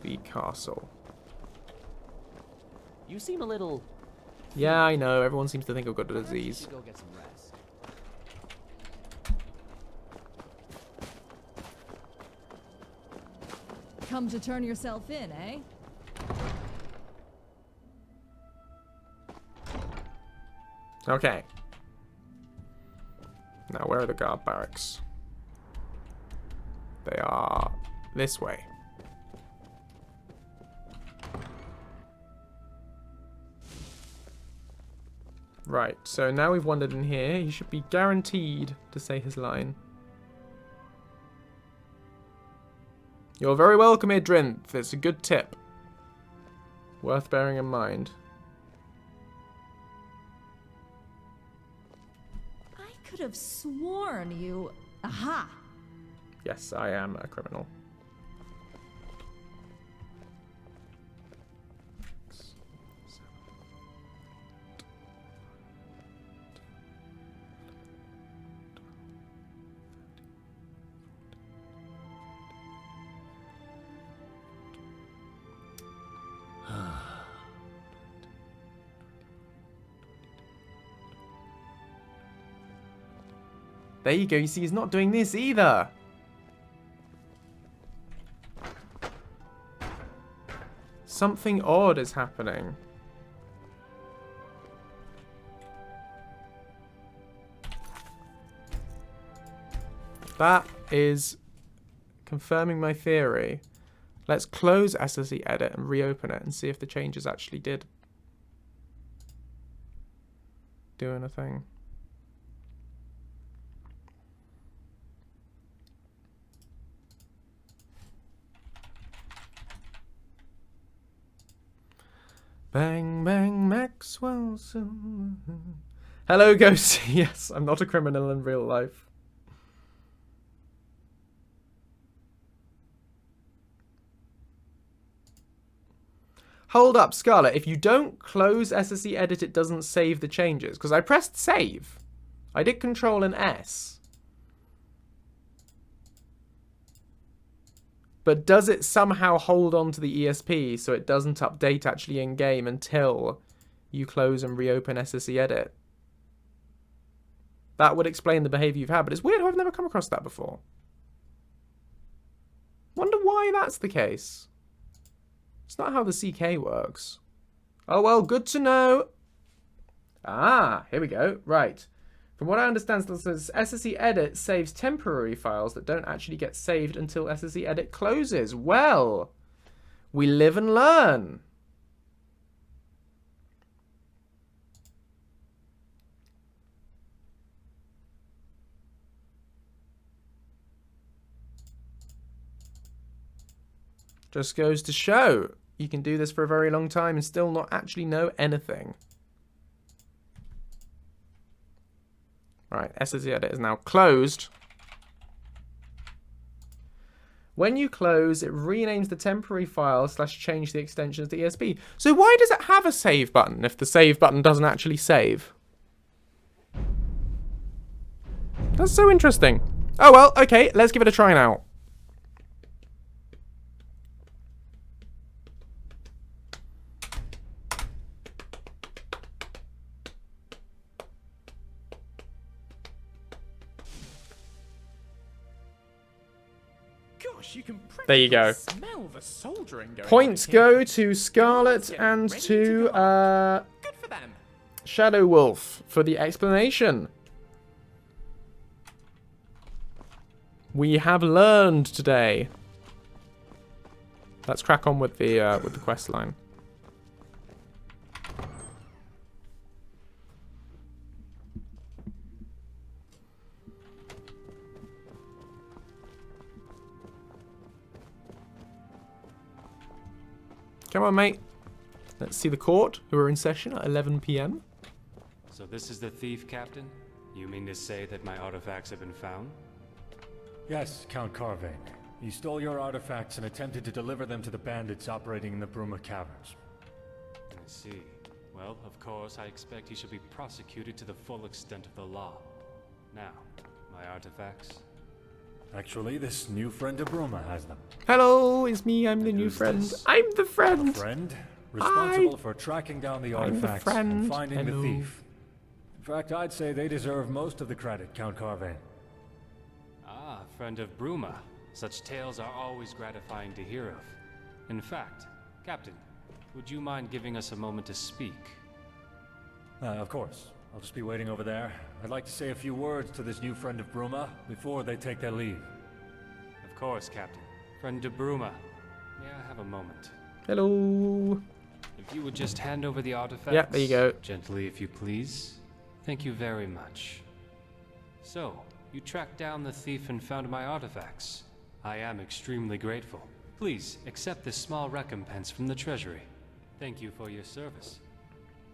the castle. You seem a little... Yeah, I know. Everyone seems to think I've got a disease. Go get some rest. Come to turn yourself in, eh? Okay. Now, where are the guard barracks? They are this way. Right, so now we've wandered in here. He should be guaranteed to say his line. You're very welcome, Idrinth. It's a good tip. Worth bearing in mind. I could have sworn you... Aha! Yes, I am a criminal. There you go, you see he's not doing this either. Something odd is happening. That is confirming my theory. Let's close SSE edit and reopen it and see if the changes actually did do anything. Bang, bang, Maxwell. Hello, Ghosty. Yes, I'm not a criminal in real life. Hold up, Scarlet. If you don't close SSE edit, it doesn't save the changes. Because I pressed save. I did Control and S. But does it somehow hold on to the ESP so it doesn't update actually in-game until you close and reopen SSE edit? That would explain the behavior you've had, but it's weird how I've never come across that before. Wonder why that's the case. It's not how the CK works. Oh well, good to know. Ah, here we go. Right. From what I understand, SSE edit saves temporary files that don't actually get saved until SSE edit closes. Well, we live and learn. Just goes to show you can do this for a very long time and still not actually know anything. Right, SSE edit is now closed. When you close, it renames the temporary file / change the extensions to ESP. So why does it have a save button if the save button doesn't actually save? That's so interesting. Oh well, okay, let's give it a try now. There you go. Smell the soldering going Points go to Scarlet and to Shadow Wolf for the explanation. We have learned today. Let's crack on with the quest line. Come on, mate. Let's see the court, who are in session at 11 p.m. So this is the thief, Captain? You mean to say that my artifacts have been found? Yes, Count Carvain. He stole your artifacts and attempted to deliver them to the bandits operating in the Bruma caverns. I see. Well, of course, I expect he should be prosecuted to the full extent of the law. Now, my artifacts? Actually, this new friend of Bruma has them. Hello, it's me, I'm the new friend. This? I'm the friend. A friend responsible for tracking down the artifacts and finding the thief. In fact, I'd say they deserve most of the credit, Count Carvain. Ah, friend of Bruma. Such tales are always gratifying to hear of. In fact, Captain, would you mind giving us a moment to speak? Of course. I'll just be waiting over there. I'd like to say a few words to this new friend of Bruma before they take their leave. Of course, Captain. Friend de Bruma, may I have a moment? Hello. If you would just hand over the artifacts. Yeah, there you go. Gently, if you please. Thank you very much. So, you tracked down the thief and found my artifacts. I am extremely grateful. Please, accept this small recompense from the Treasury. Thank you for your service.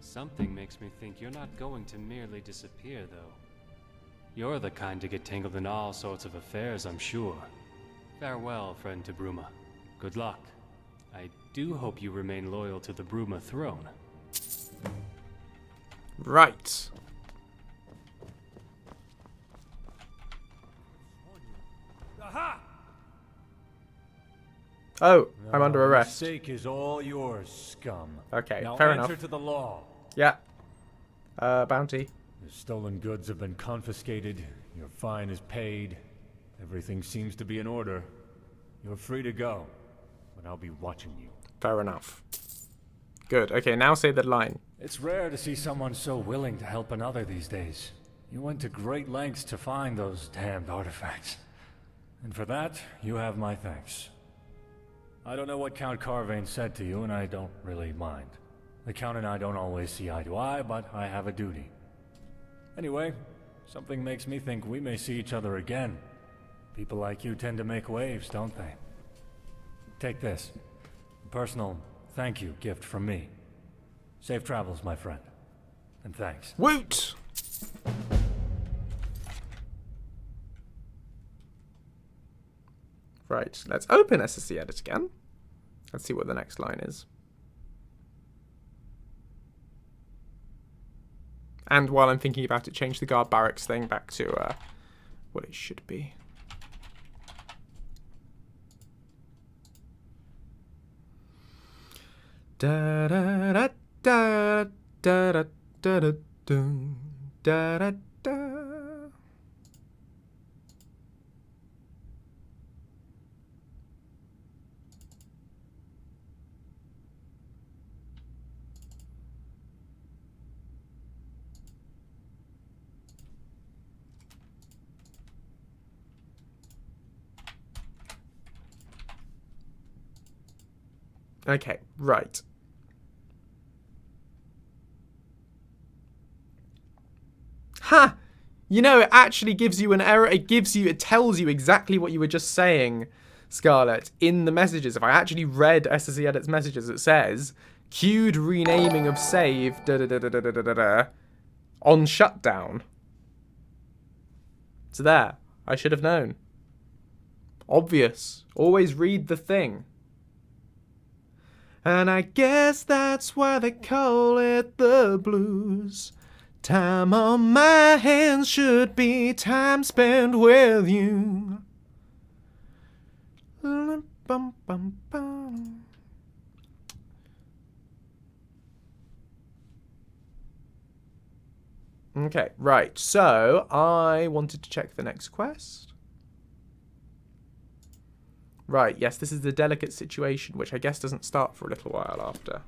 Something makes me think you're not going to merely disappear, though. You're the kind to get tangled in all sorts of affairs, I'm sure. Farewell, friend to Bruma. Good luck. I do hope you remain loyal to the Bruma throne. Right. Aha! Oh, I'm under arrest. The mistake is all yours, scum. Okay, now fair answer enough. to the law. Yeah. Bounty. Your stolen goods have been confiscated. Your fine is paid. Everything seems to be in order. You're free to go, but I'll be watching you. Fair enough. Good. Okay, now say the line. It's rare to see someone so willing to help another these days. You went to great lengths to find those damned artifacts. And for that, you have my thanks. I don't know what Count Carvain said to you, and I don't really mind. The Count and I don't always see eye to eye, but I have a duty. Anyway, something makes me think we may see each other again. People like you tend to make waves, don't they? Take this. A personal thank you gift from me. Safe travels, my friend. And thanks. Woot! Right, let's open SSC Edit again. Let's see what the next line is. And while I'm thinking about it, change the guard barracks thing back to what it should be. Da da da da da da da da da da da. Okay, right. Ha! You know, it actually gives you an error. It tells you exactly what you were just saying, Scarlet, in the messages. If I actually read SSC Edit's messages, it says, queued renaming of save, on shutdown. It's there. I should have known. Obvious. Always read the thing. And I guess that's why they call it the blues. Time on my hands should be time spent with you. Okay, right. So I wanted to check the next quest. Right, yes, this is the delicate situation, which I guess doesn't start for a little while after.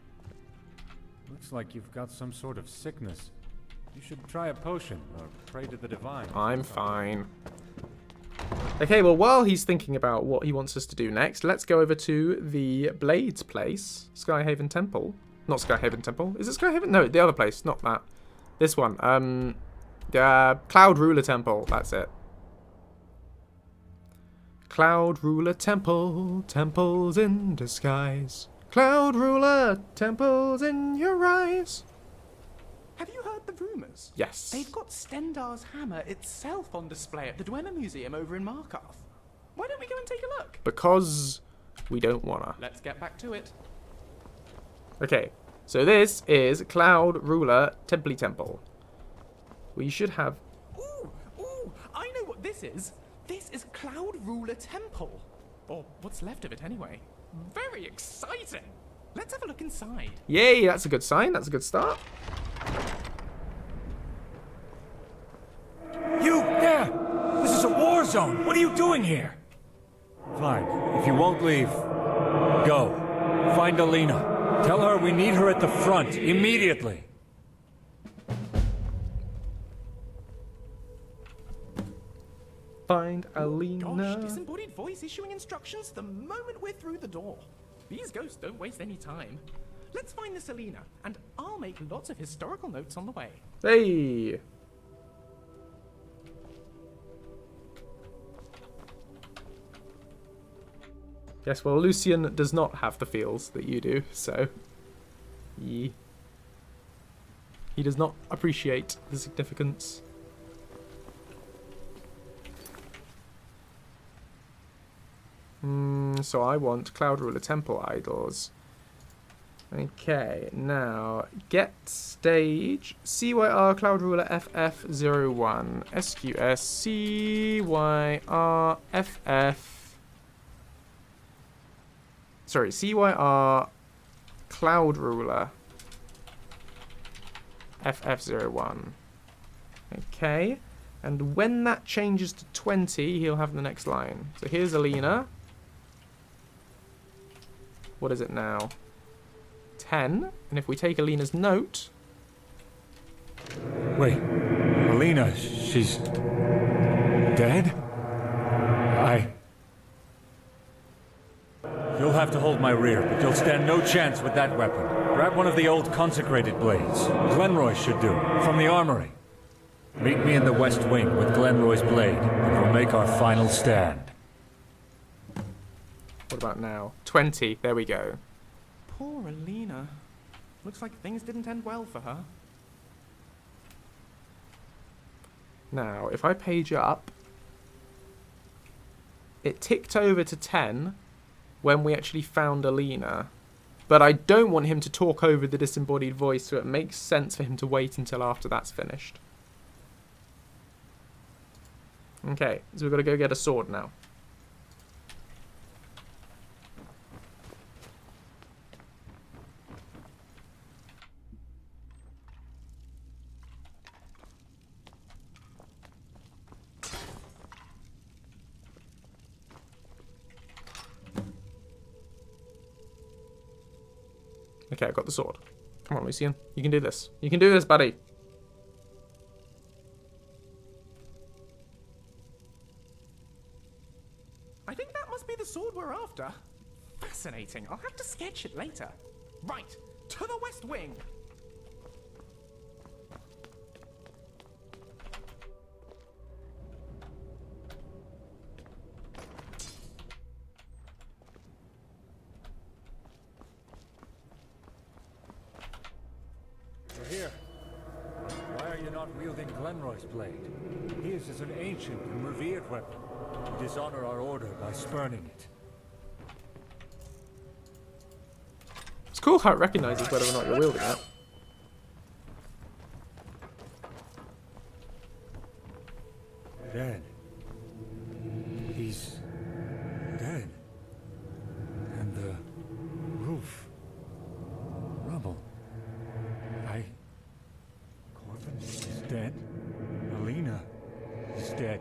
Looks like you've got some sort of sickness. You should try a potion, or pray to the divine. I'm fine. Okay, well, while he's thinking about what he wants us to do next, let's go over to the Blades place. Skyhaven Temple. Not Skyhaven Temple. Is it Skyhaven? No, the other place. Not that. This one. The Cloud Ruler Temple. That's it. Cloud Ruler Temple. Temples in disguise. Cloud Ruler. Temples in your eyes. Have you heard the rumours? Yes. They've got Stendar's hammer itself on display at the Dwemer Museum over in Markarth. Why don't we go and take a look? Because we don't wanna. Let's get back to it. Okay, so this is Cloud Ruler Temple Temple. We should have... Ooh, I know what this is. This is Cloud Ruler Temple. Or what's left of it anyway. Very exciting. Let's have a look inside. Yay, that's a good sign. That's a good start. You there! This is a war zone. What are you doing here? Fine. If you won't leave, go. Find Alina. Tell her we need her at the front immediately. Find Alina. Gosh, disembodied voice issuing instructions the moment we're through the door. These ghosts don't waste any time. Let's find this Alina, and I'll make lots of historical notes on the way. Hey! Yes, well, Lucien does not have the feels that you do, so... He does not appreciate the significance. So I want Cloud Ruler Temple idols. Okay, now get stage CYR Cloud Ruler FF01 SQS CYR FF. Sorry, CYR Cloud Ruler FF01. Okay, and when that changes to 20, he'll have the next line. So here's Alina. What is it now? 10. And if we take Alina's note... Wait. Alina, she's... dead? You'll have to hold my rear, but you'll stand no chance with that weapon. Grab one of the old consecrated blades. Glenroy should do, from the armory. Meet me in the west wing with Glenroy's blade, and we'll make our final stand. What about now? 20. There we go. Poor Alina. Looks like things didn't end well for her. Now, if I page up, it ticked over to 10 when we actually found Alina. But I don't want him to talk over the disembodied voice, so it makes sense for him to wait until after that's finished. Okay, so we've got to go get a sword now. Okay, I got the sword. Come on, Lucien. You can do this. You can do this, buddy. I think that must be the sword we're after. Fascinating. I'll have to sketch it later. Right, to the west wing. Here. Why are you not wielding Glenroy's blade? His is an ancient and revered weapon. You dishonor our order by spurning it. It's cool how it recognizes whether or not you're wielding it. Dead. He's dead. And the roof. Rubble. Corbin is dead. Alina is dead.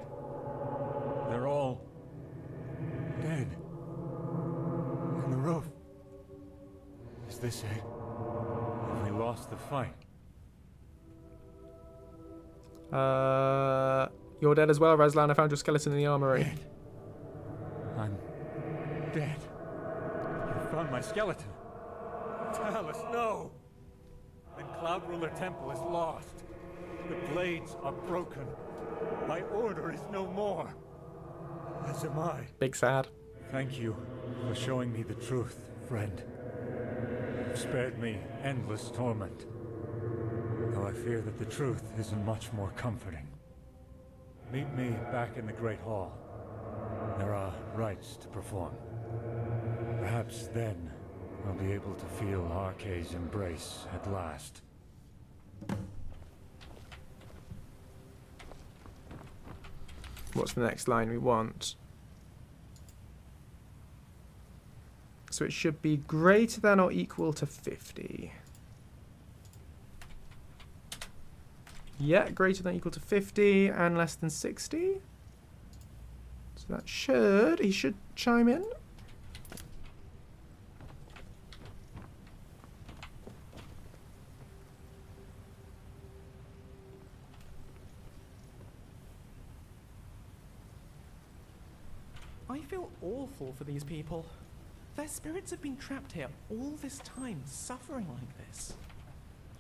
They're all dead. And the roof. Is this it? Have we lost the fight? You're dead as well, Razlan. I found your skeleton in the armory. my skeleton. Talus, no! Then Cloud Ruler Temple is lost. The blades are broken. My order is no more. As am I. Big sad. Thank you for showing me the truth, friend. You've spared me endless torment. Though I fear that the truth isn't much more comforting. Meet me back in the Great Hall. There are rites to perform. Perhaps then I'll be able to feel Arkay's embrace at last. What's the next line we want? So it should be greater than or equal to 50. Yeah, greater than or equal to 50 and less than 60. So that should, he should chime in. I feel awful for these people. Their spirits have been trapped here all this time, suffering like this.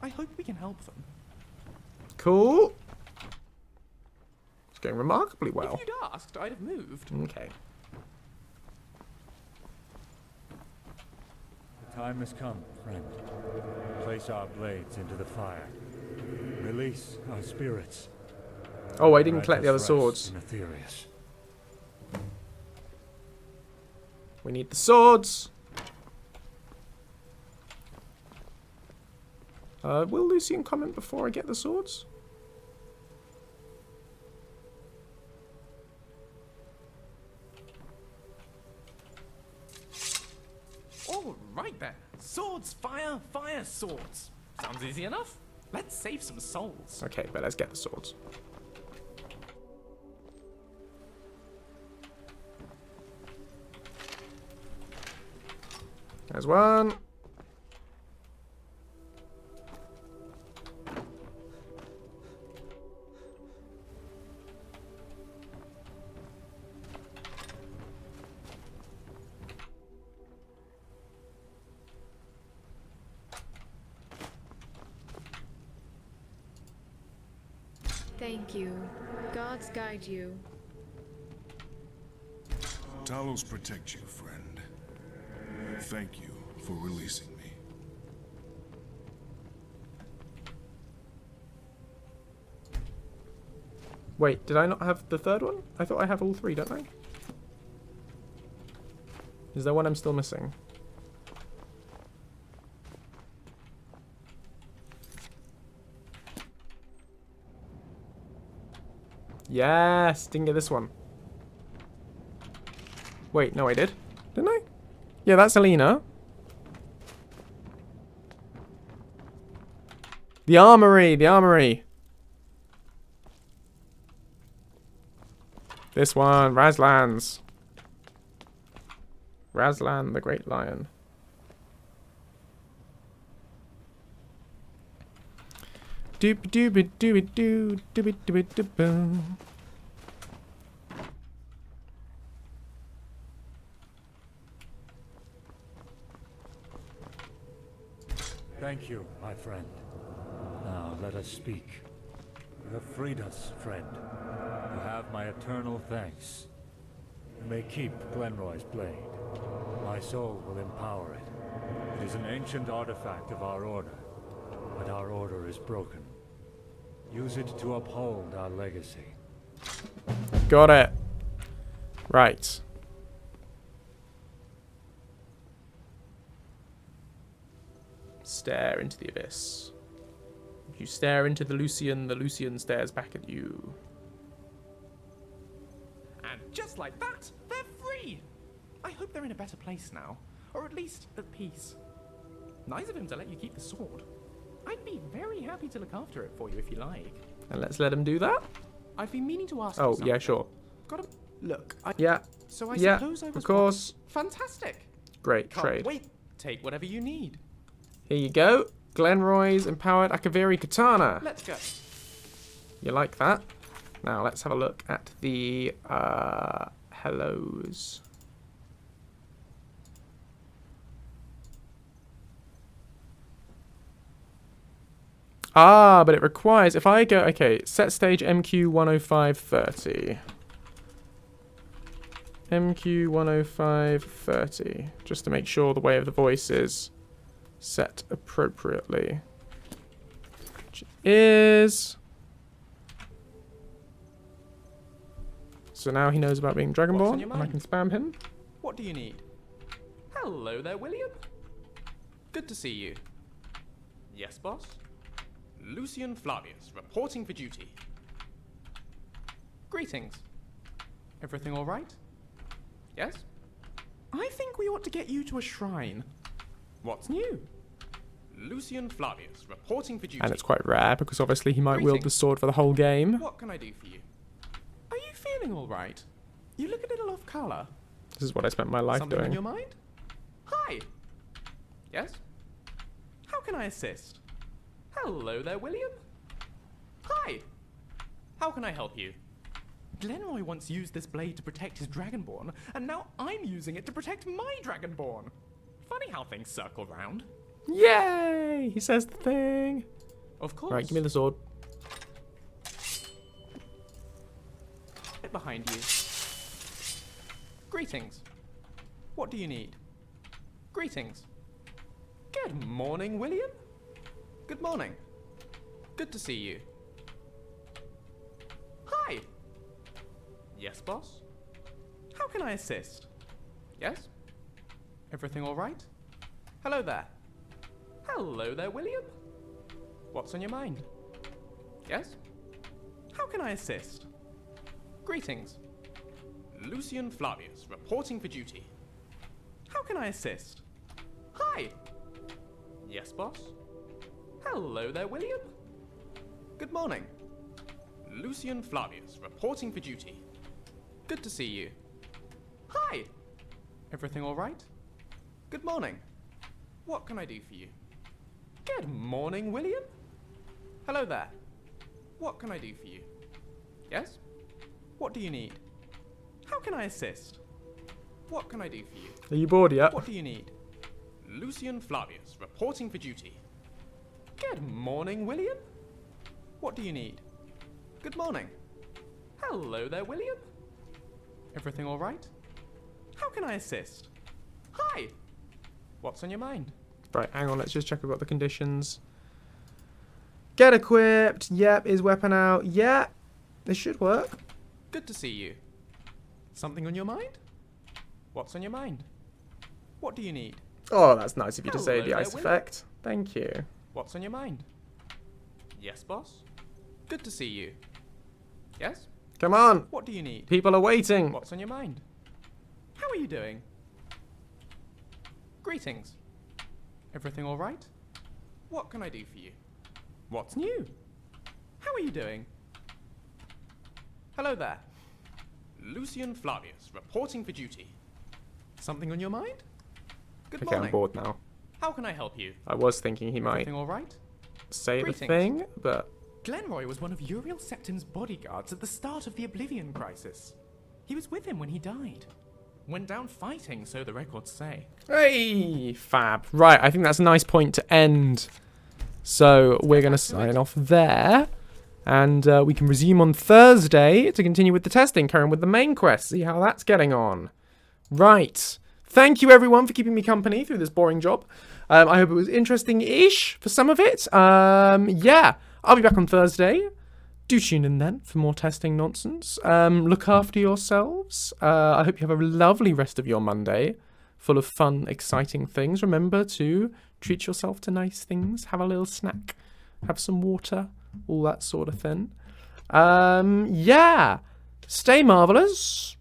I hope we can help them. Cool. It's going remarkably well. If you'd asked, I'd have moved. Okay. The time has come, friend. Place our blades into the fire. Release our spirits. Oh, I didn't collect the other swords. We need the swords. Will Lucien comment before I get the swords? All right then. Swords, fire, fire, swords. Sounds easy enough. Let's save some souls. Okay, but let's get the swords. There's one. Thank you. Gods guide you. Talos protect you, friend. Thank you for releasing me. Wait, did I not have the third one? I thought I have all three, don't I? Is there one I'm still missing? Yes! Didn't get this one. Wait, no I did. Didn't I? Yeah, that's Alina. The armory! The armory! This one, Razlan's. Razlan, the Great Lion. Doop doop doop doo doop doop doop boom. Thank you, my friend. Now let us speak. You have freed us, friend. You have my eternal thanks. You may keep Glenroy's blade. My soul will empower it. It is an ancient artifact of our order, but our order is broken. Use it to uphold our legacy. Got it. Right. Stare into the abyss. If you stare into the Lucien stares back at you. And just like that, they're free! I hope they're in a better place now. Or at least at peace. Nice of him to let you keep the sword. I'd be very happy to look after it for you if you like. And let's let him do that? I've been meaning to ask you Oh, something. yeah, sure. Got a look. Yeah. So I yeah, suppose I was of course. Fantastic. Great Can't trade. wait. Take whatever you need. Here you go. Glenroy's empowered Akaviri katana. Let's go. You like that? Now let's have a look at the hellos. Ah, but it requires, if I go, okay, set stage MQ 10530. MQ 10530. Just to make sure the way of the voice is set appropriately. Which is... So now he knows about being Dragonborn, and I can spam him. What do you need? Hello there, William. Good to see you. Yes, boss? Lucien Flavius, reporting for duty. Greetings. Everything all right? Yes? I think we ought to get you to a shrine. What's new? Lucien Flavius, reporting for duty. And it's quite rare, because obviously he might wield the sword for the whole game. What can I do for you? Are you feeling all right? You look a little off color. This is what I spent my life Something doing. on your mind? Hi. Yes? How can I assist? Hello there, William. Hi. How can I help you? Glenroy once used this blade to protect his Dragonborn, and now I'm using it to protect my Dragonborn. Funny how things circle round. Yay! He says the thing. Of course. Right, give me the sword. Right behind you. Greetings. What do you need? Greetings. Good morning, William. Good morning. Good to see you. Hi. Yes, boss? How can I assist? Yes? Everything all right? Hello there. Hello there, William. What's on your mind? Yes? How can I assist? Greetings. Lucien Flavius, reporting for duty. How can I assist? Hi. Yes, boss? Hello there, William. Good morning. Lucien Flavius, reporting for duty. Good to see you. Hi. Everything all right? Good morning. What can I do for you? Good morning, William. Hello there. What can I do for you? Yes? What do you need? How can I assist? What can I do for you? Are you bored yet? What do you need? Lucien Flavius, reporting for duty. Good morning, William. What do you need? Good morning. Hello there, William. Everything all right? How can I assist? Hi. What's on your mind? Right, hang on, let's just check we've got the conditions. Get equipped. Yep, is weapon out. Yep. This should work. Good to see you. Something on your mind? What's on your mind? What do you need? Oh, that's nice of you to say the Hello ice there, effect. Thank you. What's on your mind? Yes, boss? Good to see you. Yes? Come on. What do you need? People are waiting. What's on your mind? How are you doing? Greetings. Everything all right? What can I do for you? What's new? How are you doing? Hello there. Lucien Flavius, reporting for duty. Something on your mind? Good Okay, morning. I'm bored now. How can I help you? I was thinking he might Everything all right? say Greetings. the thing, but... Glenroy was one of Uriel Septim's bodyguards at the start of the Oblivion Crisis. He was with him when he died. Went down fighting, so the records say. Hey, fab. Right, I think that's a nice point to end. So we're going to sign off there. And we can resume on Thursday to continue with the testing, carry on with the main quest, see how that's getting on. Right. Thank you, everyone, for keeping me company through this boring job. I hope it was interesting-ish for some of it. Yeah, I'll be back on Thursday. Do tune in then for more testing nonsense. Look after yourselves. I hope you have a lovely rest of your Monday, full of fun, exciting things. Remember to treat yourself to nice things. Have a little snack. Have some water. All that sort of thing. Yeah. Stay marvelous.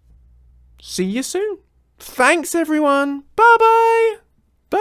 See you soon. Thanks, everyone. Bye-bye. Bye.